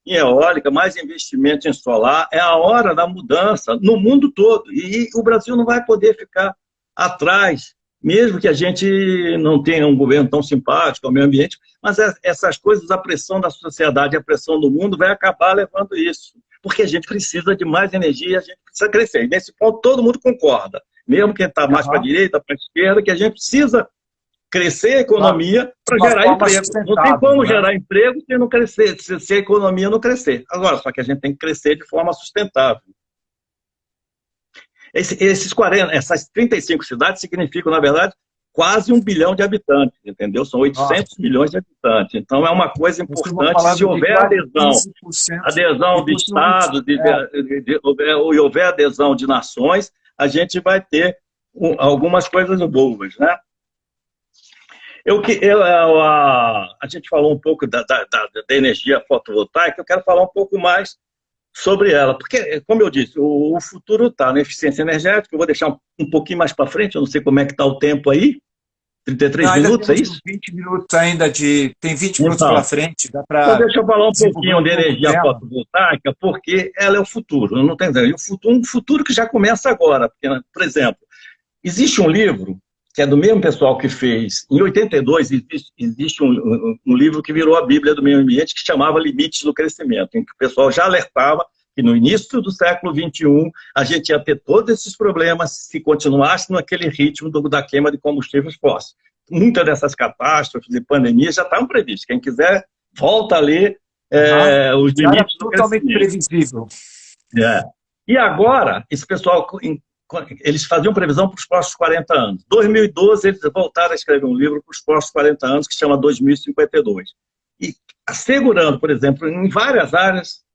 em eólica, mais investimento em solar. É a hora da mudança no mundo todo. E o Brasil não vai poder ficar atrás, mesmo que a gente não tenha um governo tão simpático ao meio ambiente, mas essas coisas, a pressão da sociedade, a pressão do mundo vai acabar levando isso. Porque a gente precisa de mais energia e a gente precisa crescer. E nesse ponto todo mundo concorda, mesmo quem está mais para a direita, para a esquerda, que a gente precisa crescer a economia para gerar emprego. Não tem como gerar emprego se não crescer, se a economia não crescer. Agora, só que a gente tem que crescer de forma sustentável. Essas 35 cidades significam, na verdade, quase 1 bilhão de habitantes, entendeu? São 800 milhões de habitantes. Então, é uma coisa importante. Se houver adesão de estados, e houver adesão de nações, a gente vai ter algumas coisas boas, né? A gente falou um pouco da energia fotovoltaica, eu quero falar um pouco mais sobre ela, porque, como eu disse, o futuro está na eficiência energética. Eu vou deixar um pouquinho mais para frente, eu não sei como é que está o tempo aí, 33 Não, ainda minutos, é temos uns isso? 20 minutos ainda tem 20 minutos pela Então, frente, dá então para deixa eu falar um desenvolver pouquinho um de pouco o energia tema. fotovoltaica, porque ela é o futuro, não tem dúvida. E o futuro, um futuro que já começa agora. Porque, por exemplo, existe um livro que é do mesmo pessoal que fez. Em 82, existe um livro que virou a Bíblia do Meio Ambiente, que chamava Limites do Crescimento, em que o pessoal já alertava que no início do século XXI a gente ia ter todos esses problemas se continuasse naquele ritmo da queima de combustíveis fósseis. Muitas dessas catástrofes e pandemias já estavam previstas. Quem quiser, volta a ler Aham. os Já era limites do totalmente crescimento. previsível. É. E agora, esse pessoal, eles faziam previsão para os próximos 40 anos. Em 2012, eles voltaram a escrever um livro para os próximos 40 anos, que se chama 2052. E assegurando, por exemplo, em várias áreas,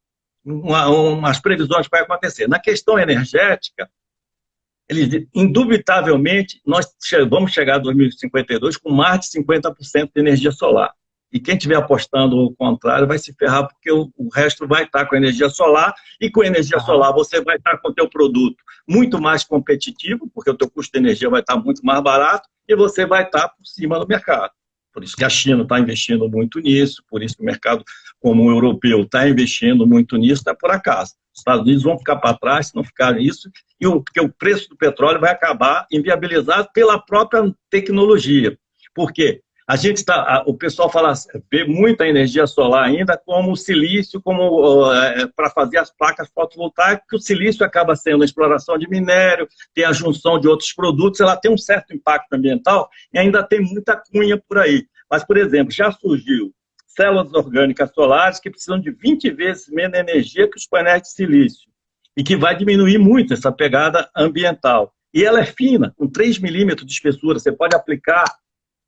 umas previsões que vai acontecer. Na questão energética, eles, indubitavelmente, nós vamos chegar a 2052 com mais de 50% de energia solar. E quem estiver apostando o contrário vai se ferrar, porque o resto vai estar com energia solar, e com energia Aham. solar você vai estar com o teu produto muito mais competitivo, porque o teu custo de energia vai estar muito mais barato, e você vai estar por cima do mercado. Por isso que a China está investindo muito nisso, por isso que o mercado comum europeu está investindo muito nisso, não é por acaso. Os Estados Unidos vão ficar para trás se não ficar nisso, porque o preço do petróleo vai acabar inviabilizado pela própria tecnologia. Por quê? A gente o pessoal fala, vê muita energia solar ainda como silício, como para fazer as placas fotovoltaicas, que o silício acaba sendo a exploração de minério, tem a junção de outros produtos, ela tem um certo impacto ambiental e ainda tem muita cunha por aí. Mas, por exemplo, já surgiu células orgânicas solares que precisam de 20 vezes menos energia que os painéis de silício e que vai diminuir muito essa pegada ambiental. E ela é fina, com 3 milímetros de espessura, você pode aplicar.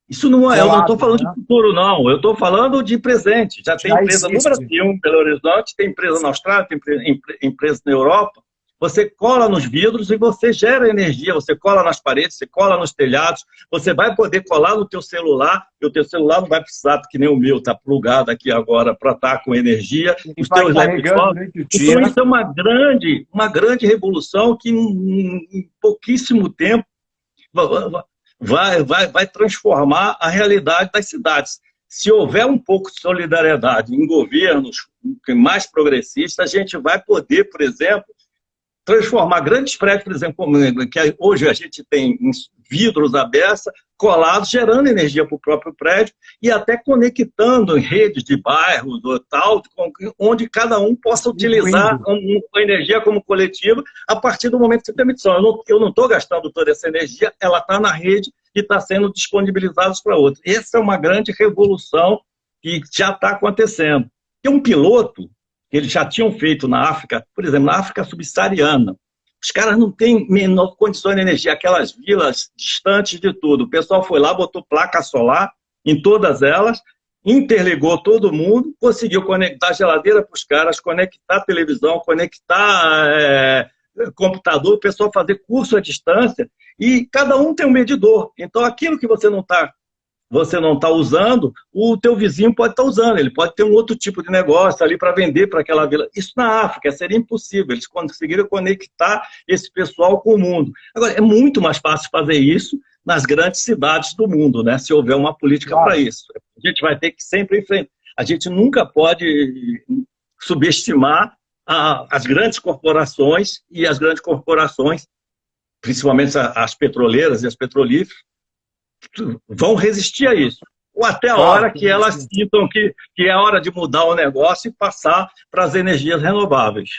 Isso não é, eu não estou Colado, falando de né? futuro, não. Eu estou falando de presente. Já tem Já empresa no Brasil, existe. em Belo Horizonte, tem empresa na Austrália, tem empresa na Europa. Você cola nos vidros e você gera energia. Você cola nas paredes, você cola nos telhados. Você vai poder colar no teu celular. E o teu celular não vai precisar, que nem o meu, está plugado aqui agora para estar com energia. Ele Os vai teus carregando laptops. durante o Então, dia. isso é uma grande revolução que, em pouquíssimo tempo, vai transformar a realidade das cidades. Se houver um pouco de solidariedade em governos mais progressistas, a gente vai poder, por exemplo, transformar grandes prédios, por exemplo, que hoje a gente tem vidros à beça, colados, gerando energia para o próprio prédio e até conectando em redes de bairros ou tal, onde cada um possa utilizar Distribuindo. a energia como coletiva a partir do momento que você tem emissão. Eu não estou gastando toda essa energia, ela está na rede e está sendo disponibilizada para outros. Essa é uma grande revolução que já está acontecendo. Tem um piloto que eles já tinham feito na África, por exemplo, na África subsaariana. Os caras não têm menor condição de energia, aquelas vilas distantes de tudo. O pessoal foi lá, botou placa solar em todas elas, interligou todo mundo, conseguiu conectar a geladeira para os caras, conectar a televisão, conectar computador, o pessoal fazer curso à distância, e cada um tem um medidor. Então, aquilo que você não está usando, o teu vizinho pode estar usando, ele pode ter um outro tipo de negócio ali para vender para aquela vila. Isso na África seria impossível, eles conseguiram conectar esse pessoal com o mundo. Agora, é muito mais fácil fazer isso nas grandes cidades do mundo, né? Se houver uma política para Claro. isso. A gente vai ter que sempre enfrentar. A gente nunca pode subestimar as grandes corporações, e as grandes corporações, principalmente as petroleiras e as petrolíferas, vão resistir a isso. Ou até a Claro. hora que elas sintam que é hora de mudar o negócio e passar para as energias renováveis.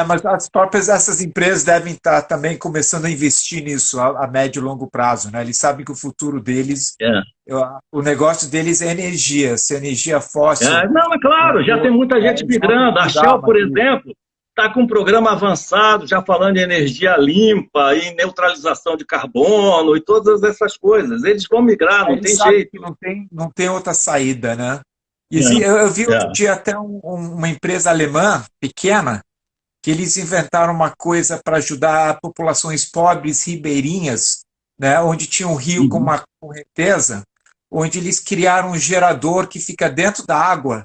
Mas as próprias essas empresas devem estar também começando a investir nisso a médio e longo prazo, né? Eles sabem que o futuro deles, É. o negócio deles é energia. Se a energia fóssil, Não, é claro, já tem muita gente eles vão ter que migrando. A mudar, Shell, por mas exemplo, está com um programa avançado, já falando de energia limpa e neutralização de carbono e todas essas coisas. Eles vão migrar, não eles tem sabem jeito. que não tem outra saída, né? É, Eu vi outro é. dia até uma empresa alemã pequena que eles inventaram uma coisa para ajudar populações pobres ribeirinhas, né, onde tinha um rio com Uhum. uma correnteza, onde eles criaram um gerador que fica dentro da água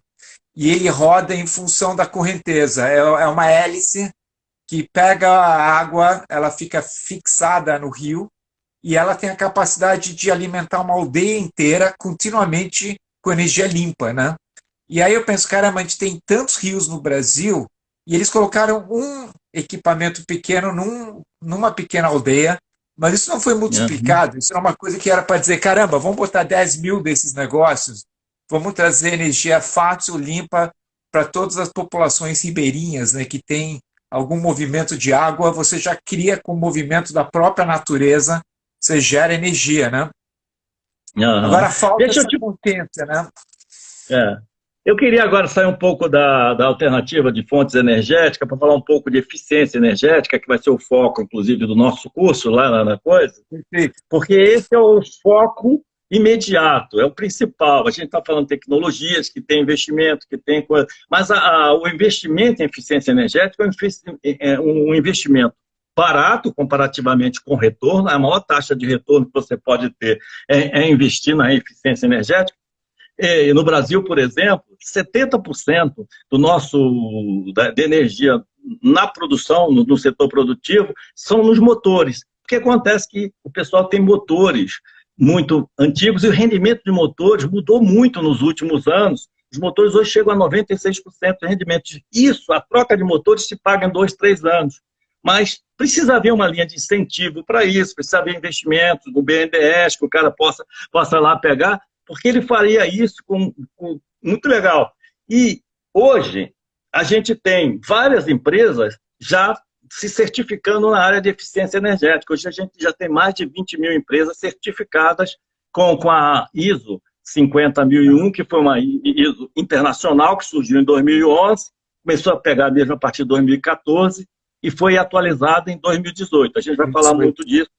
e ele roda em função da correnteza. É uma hélice que pega a água, ela fica fixada no rio e ela tem a capacidade de alimentar uma aldeia inteira continuamente com energia limpa, né? E aí eu penso, caramba, a gente tem tantos rios no Brasil e eles colocaram um equipamento pequeno numa pequena aldeia, mas isso não foi Uhum. multiplicado, isso é uma coisa que era para dizer, caramba, vamos botar 10 mil desses negócios, vamos trazer energia fácil, limpa para todas as populações ribeirinhas, né, que tem algum movimento de água, você já cria com o movimento da própria natureza, você gera energia, né? Aham. Agora falta Deixa eu essa te consciência, né? É. Eu queria agora sair um pouco da alternativa de fontes energéticas para falar um pouco de eficiência energética, que vai ser o foco, inclusive, do nosso curso lá na coisa, Perfeito. porque esse é o foco imediato, é o principal. A gente está falando de tecnologias que tem investimento, que tem coisa, mas o investimento em eficiência energética é um investimento barato comparativamente com retorno. A maior taxa de retorno que você pode ter é investir na eficiência energética. E no Brasil, por exemplo, 70% do da energia na produção, no setor produtivo, são nos motores. Porque acontece que o pessoal tem motores muito antigos e o rendimento de motores mudou muito nos últimos anos. Os motores hoje chegam a 96% de rendimento. Isso, a troca de motores se paga em 2, 3 anos. Mas precisa haver uma linha de incentivo para isso, precisa haver investimentos do BNDES, que o cara possa lá pegar, porque ele faria isso muito legal. E hoje a gente tem várias empresas já se certificando na área de eficiência energética. Hoje a gente já tem mais de 20 mil empresas certificadas com a ISO 50001, que foi uma ISO internacional que surgiu em 2011, começou a pegar mesmo a partir de 2014 e foi atualizada em 2018. A gente vai falar muito disso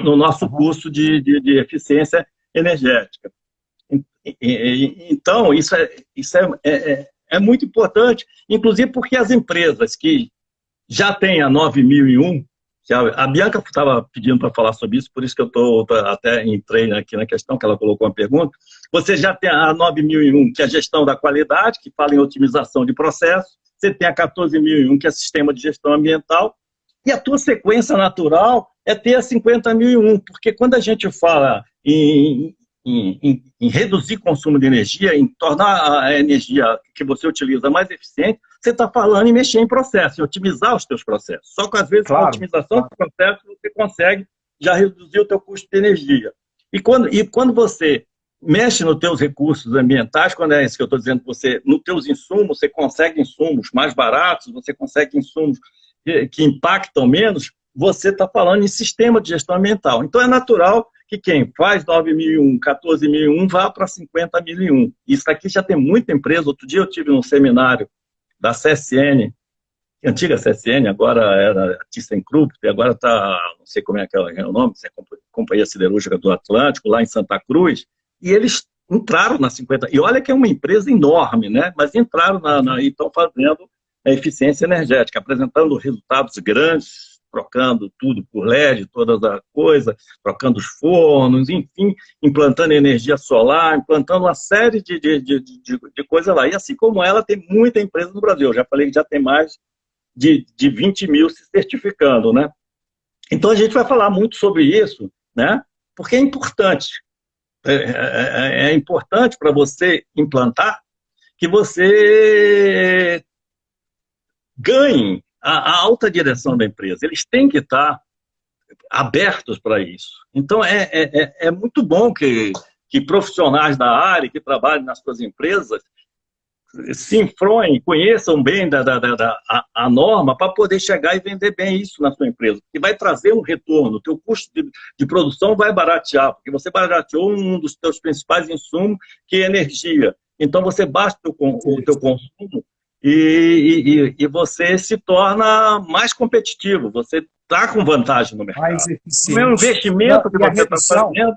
no nosso curso de eficiência energética. Então, isso é muito importante, inclusive porque as empresas que já têm a 9001, que a Bianca estava pedindo para falar sobre isso, por isso que eu até entrei aqui na questão, que ela colocou uma pergunta, você já tem a 9001, que é a gestão da qualidade, que fala em otimização de processo, você tem a 14001, que é sistema de gestão ambiental, e a tua sequência natural é ter a 50001, porque quando a gente fala em reduzir consumo de energia, em tornar a energia que você utiliza mais eficiente, você está falando em mexer em processo, em otimizar os seus processos. Só que, às vezes, com a Claro, otimização claro. do processo, você consegue já reduzir o teu custo de energia. E quando você mexe nos teus recursos ambientais, quando é isso que eu estou dizendo, você, nos teus insumos, você consegue insumos mais baratos, você consegue insumos que impactam menos, você está falando em sistema de gestão ambiental. Então, é natural que quem faz 9001, 14001, vá para 50001. Isso aqui já tem muita empresa. Outro dia eu tive num seminário da CSN, antiga CSN, agora era ThyssenKrupp, e agora está, não sei como é que é o nome, é a Companhia Siderúrgica do Atlântico, lá em Santa Cruz, e eles entraram na 50, e olha que é uma empresa enorme, né? Mas entraram e estão fazendo a eficiência energética, apresentando resultados grandes, trocando tudo por LED, todas as coisas, trocando os fornos, enfim, implantando energia solar, implantando uma série de coisas lá. E assim como ela, tem muita empresa no Brasil. Eu já falei que já tem mais de 20 mil se certificando, né? Então a gente vai falar muito sobre isso, né? Porque é importante. É importante para você implantar que você ganhe a alta direção da empresa. Eles têm que estar abertos para isso. Então, é muito bom que profissionais da área que trabalhem nas suas empresas se influem, conheçam bem a norma para poder chegar e vender bem isso na sua empresa. E vai trazer um retorno. O teu custo de produção vai baratear, porque você barateou um dos teus principais insumos, que é energia. Então, você baixa o teu consumo e você se torna mais competitivo. Você está com vantagem no Mais mercado. O meu eficiente. investimento que E a você está redução, fazendo...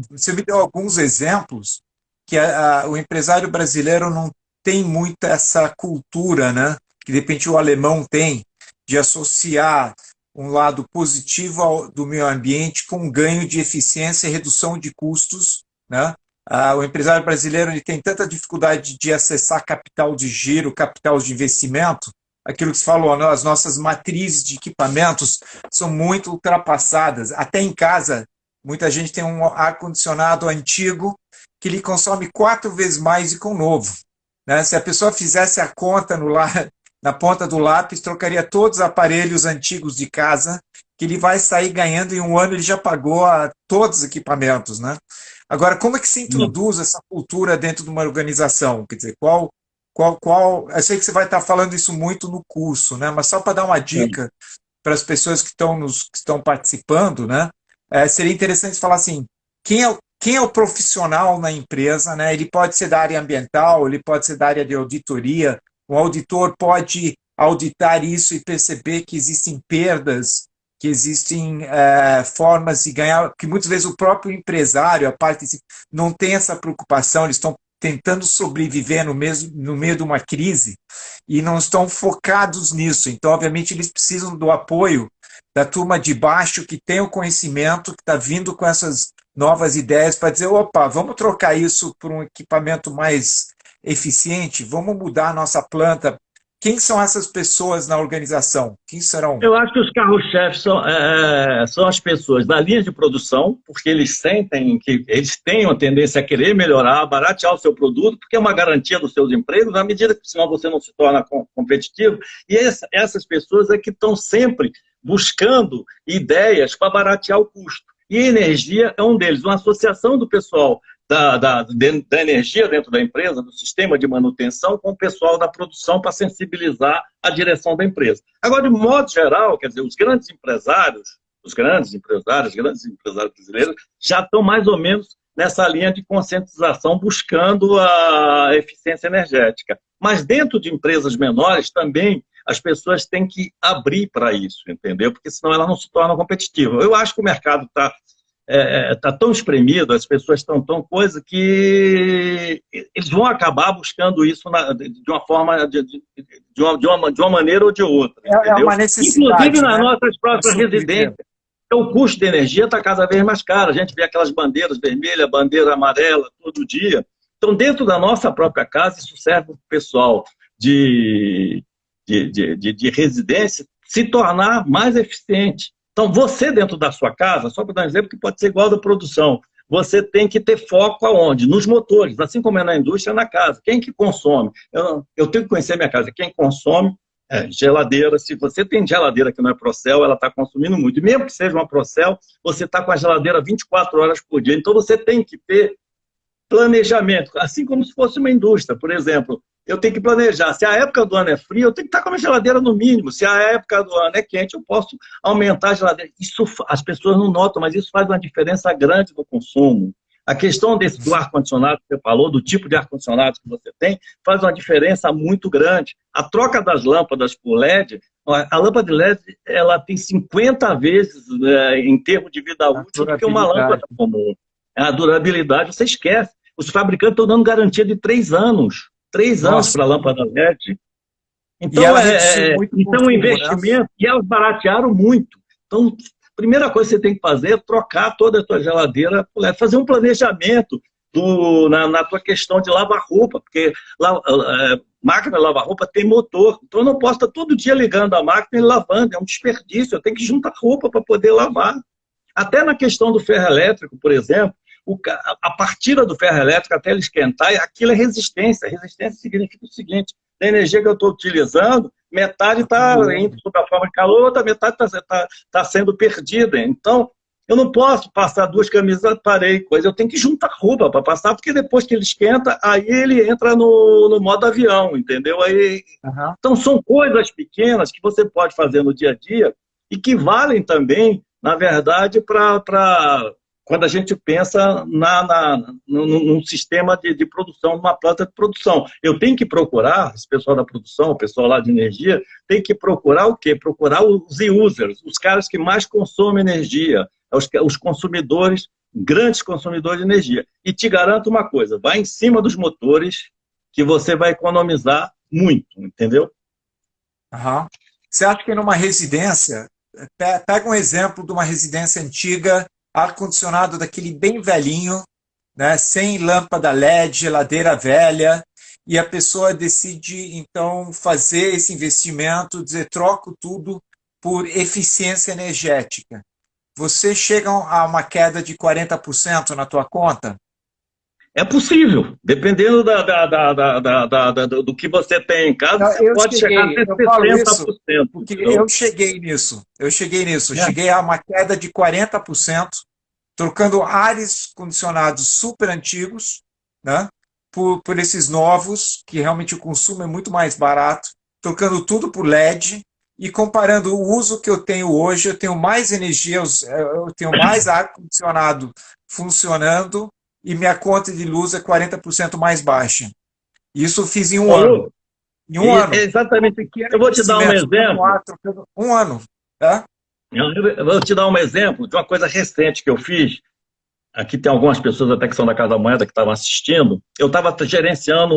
você me deu alguns exemplos que o empresário brasileiro não tem muito essa cultura, né? Que de repente o alemão tem, de associar um lado positivo do meio ambiente com um ganho de eficiência e redução de custos, né? O empresário brasileiro ele tem tanta dificuldade de acessar capital de giro, capital de investimento, aquilo que você falou, né? As nossas matrizes de equipamentos são muito ultrapassadas. Até em casa, muita gente tem um ar-condicionado antigo que ele consome 4 vezes mais do que um novo. Né? Se a pessoa fizesse a conta na ponta do lápis, trocaria todos os aparelhos antigos de casa, que ele vai sair ganhando em um ano, ele já pagou todos os equipamentos. Né? Agora, como é que se introduz essa cultura dentro de uma organização? Quer dizer, eu sei que você vai estar falando isso muito no curso, né? Mas só para dar uma dica para as pessoas que estão participando, né? Seria interessante falar assim, quem é o profissional na empresa, né? Ele pode ser da área ambiental, ele pode ser da área de auditoria, o auditor pode auditar isso e perceber que existem perdas, que existem formas de ganhar, que muitas vezes o próprio empresário, a parte não tem essa preocupação, eles estão tentando sobreviver no meio de uma crise e não estão focados nisso. Então, obviamente, eles precisam do apoio da turma de baixo que tem o conhecimento, que está vindo com essas novas ideias para dizer, opa, vamos trocar isso por um equipamento mais eficiente, vamos mudar a nossa planta. Quem são essas pessoas na organização? Quem serão? Eu acho que os carros-chefes são as pessoas da linha de produção, porque eles sentem que eles têm uma tendência a querer melhorar, baratear o seu produto, porque é uma garantia dos seus empregos, à medida que senão você não se torna competitivo. E essas pessoas é que estão sempre buscando ideias para baratear o custo. E a energia é um deles, uma associação do pessoal da energia dentro da empresa, do sistema de manutenção, com o pessoal da produção para sensibilizar a direção da empresa. Agora, de modo geral, quer dizer, os grandes empresários brasileiros já estão mais ou menos nessa linha de conscientização, buscando a eficiência energética. Mas dentro de empresas menores também, as pessoas têm que abrir para isso, entendeu? Porque senão ela não se torna competitiva. Eu acho que o mercado está tão espremido, as pessoas estão tão coisa que eles vão acabar buscando isso de uma forma, de uma maneira ou de outra. É uma necessidade. Inclusive nas nossas próprias residências. Então, o custo de energia está cada vez mais caro. A gente vê aquelas bandeiras vermelhas, bandeira amarela, todo dia. Então, dentro da nossa própria casa, isso serve para o pessoal de residência se tornar mais eficiente. Então, você dentro da sua casa, só para dar um exemplo que pode ser igual da produção, você tem que ter foco aonde? Nos motores, assim como é na indústria, na casa. Quem que consome? Eu tenho que conhecer minha casa. Quem consome geladeira. Se você tem geladeira que não é Procel, ela está consumindo muito. E mesmo que seja uma Procel, você está com a geladeira 24 horas por dia. Então, você tem que ter planejamento, assim como se fosse uma indústria. Por exemplo, eu tenho que planejar. Se a época do ano é fria, eu tenho que estar com a minha geladeira no mínimo. Se a época do ano é quente, eu posso aumentar a geladeira. Isso as pessoas não notam, mas isso faz uma diferença grande no consumo. A questão do ar-condicionado que você falou, do tipo de ar-condicionado que você tem, faz uma diferença muito grande. A troca das lâmpadas por LED, a lâmpada de LED ela tem 50 vezes em termos de vida útil do que uma lâmpada comum. A durabilidade, você esquece. Os fabricantes estão dando garantia de 3 anos. 3 anos para a lâmpada LED. Então, um investimento, e elas baratearam muito. Então, a primeira coisa que você tem que fazer é trocar toda a tua geladeira, fazer um planejamento na tua questão de lavar roupa, porque máquina de lavar roupa tem motor, então eu não posso estar todo dia ligando a máquina e lavando, é um desperdício, eu tenho que juntar roupa para poder lavar. Até na questão do ferro elétrico, por exemplo, a partida do ferro elétrico até ele esquentar, aquilo é resistência. Resistência significa o seguinte: da energia que eu estou utilizando, metade está indo sob a forma de calor, outra metade está sendo perdida. Então, eu não posso passar 2 camisas, parei, coisa. Eu tenho que juntar roupa para passar, porque depois que ele esquenta, aí ele entra no modo avião, entendeu? Então, são coisas pequenas que você pode fazer no dia a dia e que valem também, na verdade, para quando a gente pensa num sistema de produção, numa planta de produção. Eu tenho que procurar, esse pessoal da produção, o pessoal lá de energia, tem que procurar o quê? Procurar os users, os caras que mais consomem energia, os consumidores, grandes consumidores de energia. E te garanto uma coisa, vai em cima dos motores que você vai economizar muito, entendeu? Você acha que numa residência, pega um exemplo de uma residência antiga, ar-condicionado daquele bem velhinho, né, sem lâmpada LED, geladeira velha, e a pessoa decide, então, fazer esse investimento, dizer, troco tudo por eficiência energética. Você chega a uma queda de 40% na tua conta? É possível, dependendo do que você tem em casa, você Eu pode chegar cheguei, até eu falo isso 60%, porque entendeu? eu É. cheguei a uma queda de 40%, trocando ares condicionados super antigos, né, por esses novos, que realmente o consumo é muito mais barato, trocando tudo por LED e comparando o uso que eu tenho hoje, eu tenho mais energia, eu tenho mais ar condicionado funcionando e minha conta de luz é 40% mais baixa. Isso eu fiz em um Ô, ano. Lu, Em um ano. exatamente. Pequeno Eu vou te dar um investimento, trocando exemplo. ar, trocando um ano. Tá? Eu vou te dar um exemplo de uma coisa recente que eu fiz. Aqui tem algumas pessoas até que são da Casa da Moeda que estavam assistindo. Eu estava gerenciando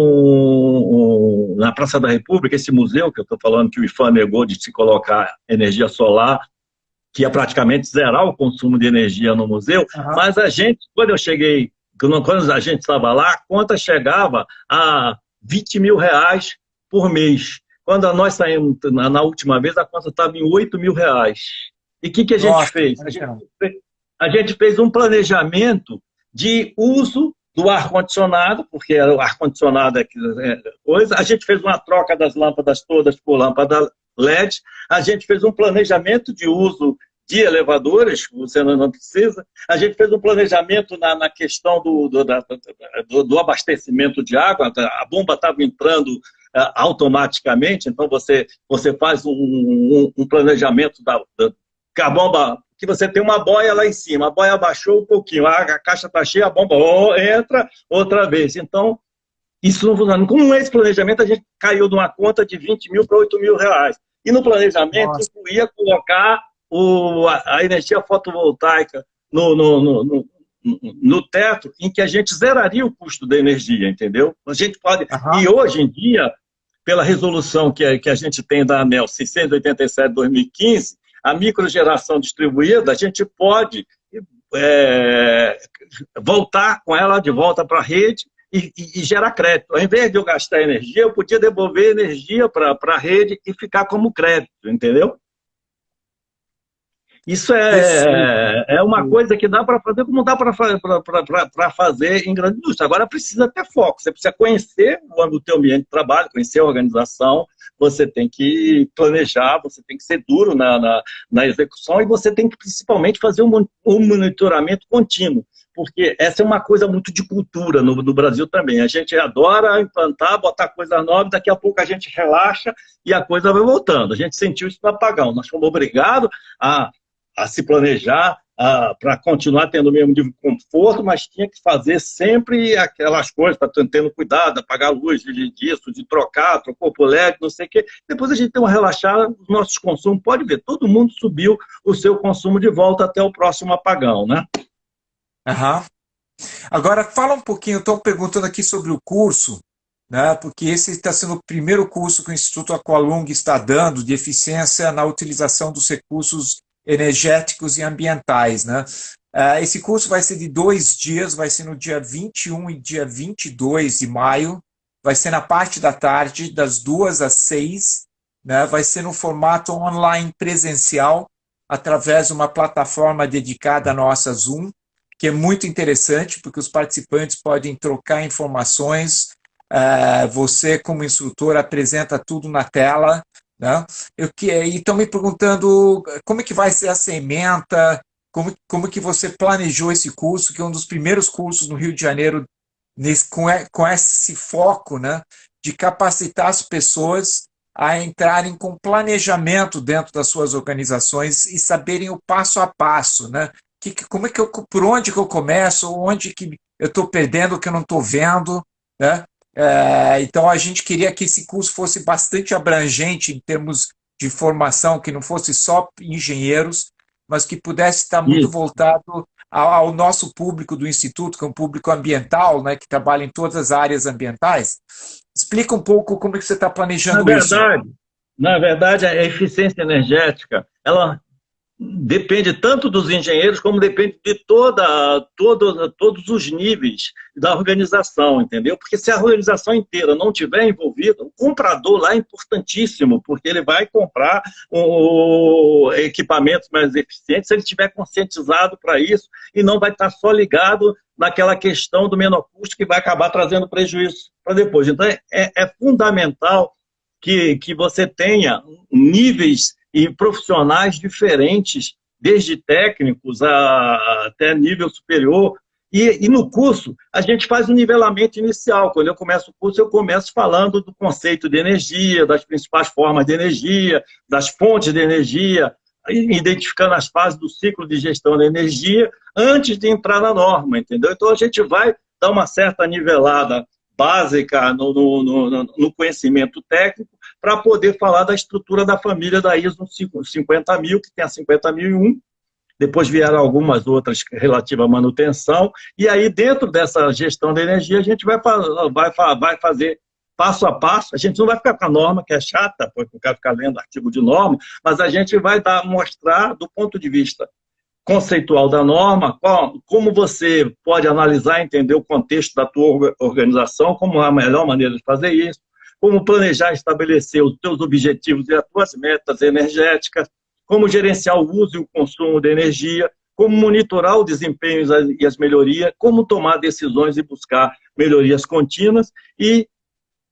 na Praça da República esse museu que eu estou falando que o IFAM negou de se colocar energia solar, que ia praticamente zerar o consumo de energia no museu. Uhum. Mas a gente, quando eu cheguei, quando a gente estava lá, a conta chegava a R$ 20.000 por mês. Quando nós saímos na última vez, a conta estava em R$ 8.000. E o que a gente Nossa, fez? imagina. A gente fez um planejamento de uso do ar-condicionado, porque o ar-condicionado é coisa. A gente fez uma troca das lâmpadas todas por lâmpada LED. A gente fez um planejamento de uso de elevadores, você não precisa. A gente fez um planejamento na questão do abastecimento de água. A bomba estava entrando automaticamente, então você faz um planejamento que a bomba, que você tem uma boia lá em cima, a boia baixou um pouquinho, a caixa está cheia, a bomba entra outra vez. Então, isso não funciona. Com esse planejamento, a gente caiu de uma conta de 20 mil para 8 mil reais. E no planejamento, Nossa. incluía colocar a energia fotovoltaica no teto, em que a gente zeraria o custo da energia, entendeu? A gente pode. Uhum. E hoje em dia, pela resolução que a gente tem da ANEEL 687/2015, a microgeração distribuída, a gente pode voltar com ela de volta para a rede e gerar crédito. Ao invés de eu gastar energia, eu podia devolver energia para a rede e ficar como crédito, entendeu? Isso Perfeito. é uma coisa que dá para fazer, como dá para fazer em grande indústria. Agora precisa ter foco, você precisa conhecer o teu ambiente de trabalho, conhecer a organização, você tem que planejar, você tem que ser duro na execução e você tem que principalmente fazer um monitoramento contínuo, porque essa é uma coisa muito de cultura no Brasil também. A gente adora implantar, botar coisa nova, daqui a pouco a gente relaxa e a coisa vai voltando. A gente sentiu isso no apagão, nós fomos obrigados a se planejar para continuar tendo o mesmo nível de conforto, mas tinha que fazer sempre aquelas coisas, para tendo cuidado, apagar a luz disso, de trocar, trocou por LED, não sei o quê. Depois a gente tem uma relaxada, os nossos consumos, pode ver, todo mundo subiu o seu consumo de volta até o próximo apagão, né? Uhum. Agora, fala um pouquinho, estou perguntando aqui sobre o curso, né, porque esse está sendo o primeiro curso que o Instituto Aqualung está dando de eficiência na utilização dos recursos energéticos e ambientais. Né? Esse curso vai ser de 2 dias, vai ser no dia 21 e dia 22 de maio, vai ser na parte da tarde, das 2 às 6, né? Vai ser no formato online presencial, através de uma plataforma dedicada à nossa Zoom, que é muito interessante, porque os participantes podem trocar informações, você, como instrutor, apresenta tudo na tela, né? E estão me perguntando como é que vai ser a sementa, como que você planejou esse curso, que é um dos primeiros cursos no Rio de Janeiro com esse foco, né, de capacitar as pessoas a entrarem com planejamento dentro das suas organizações e saberem o passo a passo, né? Como é que por onde que eu começo, onde que eu estou perdendo, o que eu não estou vendo, né? Então a gente queria que esse curso fosse bastante abrangente em termos de formação, que não fosse só engenheiros, mas que pudesse estar muito Isso. voltado ao nosso público do Instituto, que é um público ambiental, né, que trabalha em todas as áreas ambientais. Explica um pouco como é que você está Na planejando isso. verdade, na verdade, a eficiência energética, ela depende tanto dos engenheiros como depende de todos os níveis da organização, entendeu? Porque se a organização inteira não tiver envolvida, o comprador lá é importantíssimo, porque ele vai comprar equipamentos mais eficientes se ele estiver conscientizado para isso e não vai estar só ligado naquela questão do menor custo que vai acabar trazendo prejuízo para depois. Então, é fundamental que você tenha níveis e profissionais diferentes, desde técnicos até nível superior. E no curso, a gente faz um nivelamento inicial. Quando eu começo o curso, eu começo falando do conceito de energia, das principais formas de energia, das fontes de energia, identificando as fases do ciclo de gestão da energia, antes de entrar na norma, entendeu? Então, a gente vai dar uma certa nivelada básica no conhecimento técnico, para poder falar da estrutura da família da ISO 50000, que tem a 50001, depois vieram algumas outras relativas à manutenção, e aí dentro dessa gestão da energia a gente vai fazer passo a passo, a gente não vai ficar com a norma, que é chata, porque o cara ficar lendo artigo de norma, mas a gente vai mostrar do ponto de vista conceitual da norma, como você pode analisar e entender o contexto da tua organização, como é a melhor maneira de fazer isso, como planejar e estabelecer os teus objetivos e as tuas metas energéticas, como gerenciar o uso e o consumo de energia, como monitorar o desempenho e as melhorias, como tomar decisões e buscar melhorias contínuas, e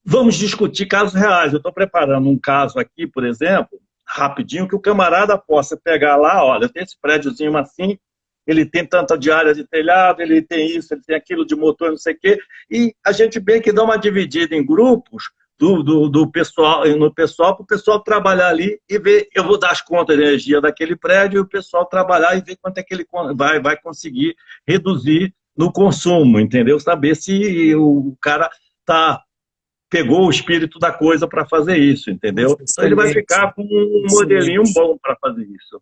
vamos discutir casos reais. Eu estou preparando um caso aqui, por exemplo, rapidinho, que o camarada possa pegar lá, olha, tem esse prédiozinho assim, ele tem tanta diária de telhado, ele tem isso, ele tem aquilo de motor, não sei o quê, e a gente bem que dá uma dividida em grupos do pessoal, no pessoal, para o pessoal trabalhar ali e ver, eu vou dar as contas de energia daquele prédio, e o pessoal trabalhar e ver quanto é que ele vai conseguir reduzir no consumo, entendeu? Saber se o cara pegou o espírito da coisa para fazer isso, entendeu? Então ele vai ficar com um modelinho bom para fazer isso.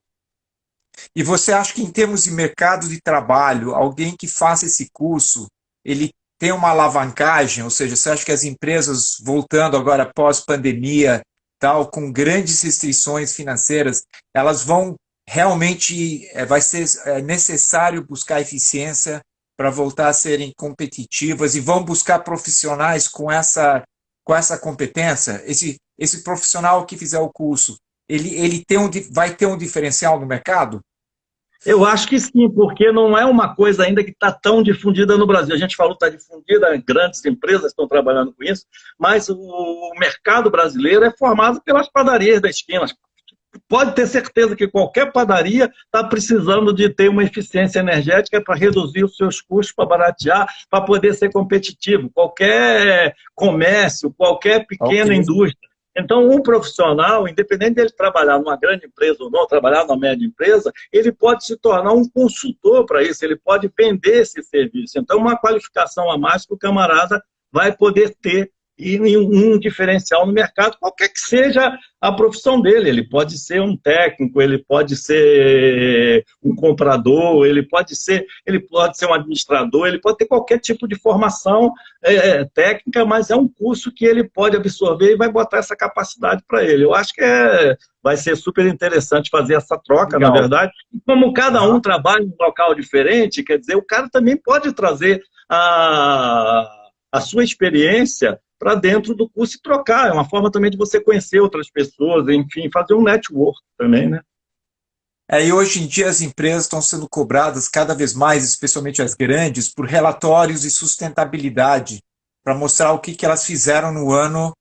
E você acha que, em termos de mercado de trabalho, alguém que faça esse curso, ele tem uma alavancagem? Ou seja, você acha que as empresas, voltando agora pós-pandemia, tal, com grandes restrições financeiras, elas vão realmente, vai ser necessário buscar eficiência para voltar a serem competitivas, e vão buscar profissionais com essa competência? Esse profissional que fizer o curso, ele vai ter um diferencial no mercado? Eu acho que sim, porque não é uma coisa ainda que está tão difundida no Brasil. A gente falou que está difundida, grandes empresas estão trabalhando com isso, mas o mercado brasileiro é formado pelas padarias da esquina. Pode ter certeza que qualquer padaria está precisando de ter uma eficiência energética para reduzir os seus custos, para baratear, para poder ser competitivo. Qualquer comércio, qualquer pequena indústria. Então, um profissional, independente dele trabalhar numa grande empresa ou não, trabalhar numa média empresa, ele pode se tornar um consultor para isso, ele pode vender esse serviço. Então, uma qualificação a mais que o camarada vai poder ter e um diferencial no mercado, qualquer que seja a profissão dele. Ele pode ser um técnico, ele pode ser um comprador, ele pode ser um administrador, ele pode ter qualquer tipo de formação técnica, mas é um curso que ele pode absorver e vai botar essa capacidade para ele. Eu acho que vai ser super interessante fazer essa troca, legal, na verdade. E como cada um trabalha em um local diferente, quer dizer, o cara também pode trazer a sua experiência para dentro do curso e trocar. É uma forma também de você conhecer outras pessoas, enfim, fazer um network também, né? E hoje em dia as empresas estão sendo cobradas cada vez mais, especialmente as grandes, por relatórios de sustentabilidade, para mostrar o que elas fizeram no ano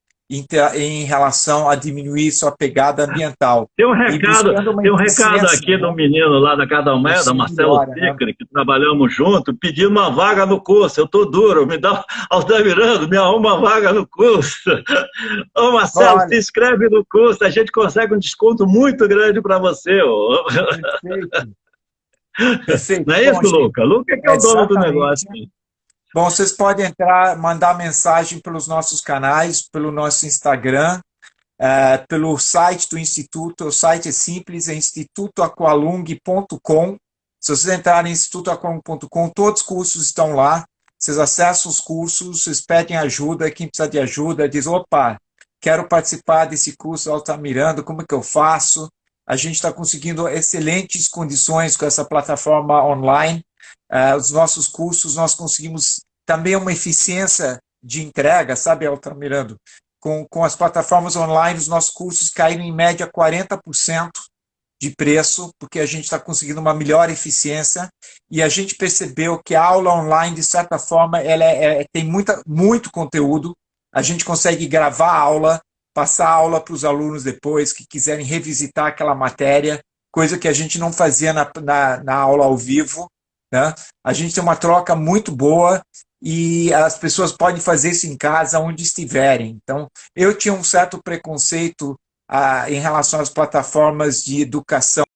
em relação a diminuir sua pegada ambiental. Tem um recado aqui do menino lá da Cada Moeda, Marcelo Sicre, que trabalhamos junto, pedindo uma vaga no curso. Eu estou duro, Altamirano, me arruma uma vaga no curso. Ô Marcelo, olha, se inscreve no curso, a gente consegue um desconto muito grande para você. Perfeito. Perfeito. Não é isso, Luca? Luca é o dono do negócio. Bom, vocês podem mandar mensagem pelos nossos canais, pelo nosso Instagram, pelo site do Instituto. O site é simples, é institutoaqualung.com. Se vocês entrarem em institutoaqualung.com, todos os cursos estão lá. Vocês acessam os cursos, vocês pedem ajuda, quem precisa de ajuda diz, opa, quero participar desse curso Altamirano, como é que eu faço? a gente está conseguindo excelentes condições com essa plataforma online. Os nossos cursos, nós conseguimos também uma eficiência de entrega, sabe, Altamirano? Com as plataformas online, os nossos cursos caíram em média 40% de preço, porque a gente está conseguindo uma melhor eficiência e a gente percebeu que a aula online, de certa forma, ela tem muito conteúdo, a gente consegue gravar a aula, passar a aula para os alunos depois que quiserem revisitar aquela matéria, coisa que a gente não fazia na aula ao vivo, né? A gente tem uma troca muito boa e as pessoas podem fazer isso em casa, onde estiverem. Então, eu tinha um certo preconceito em relação às plataformas de educação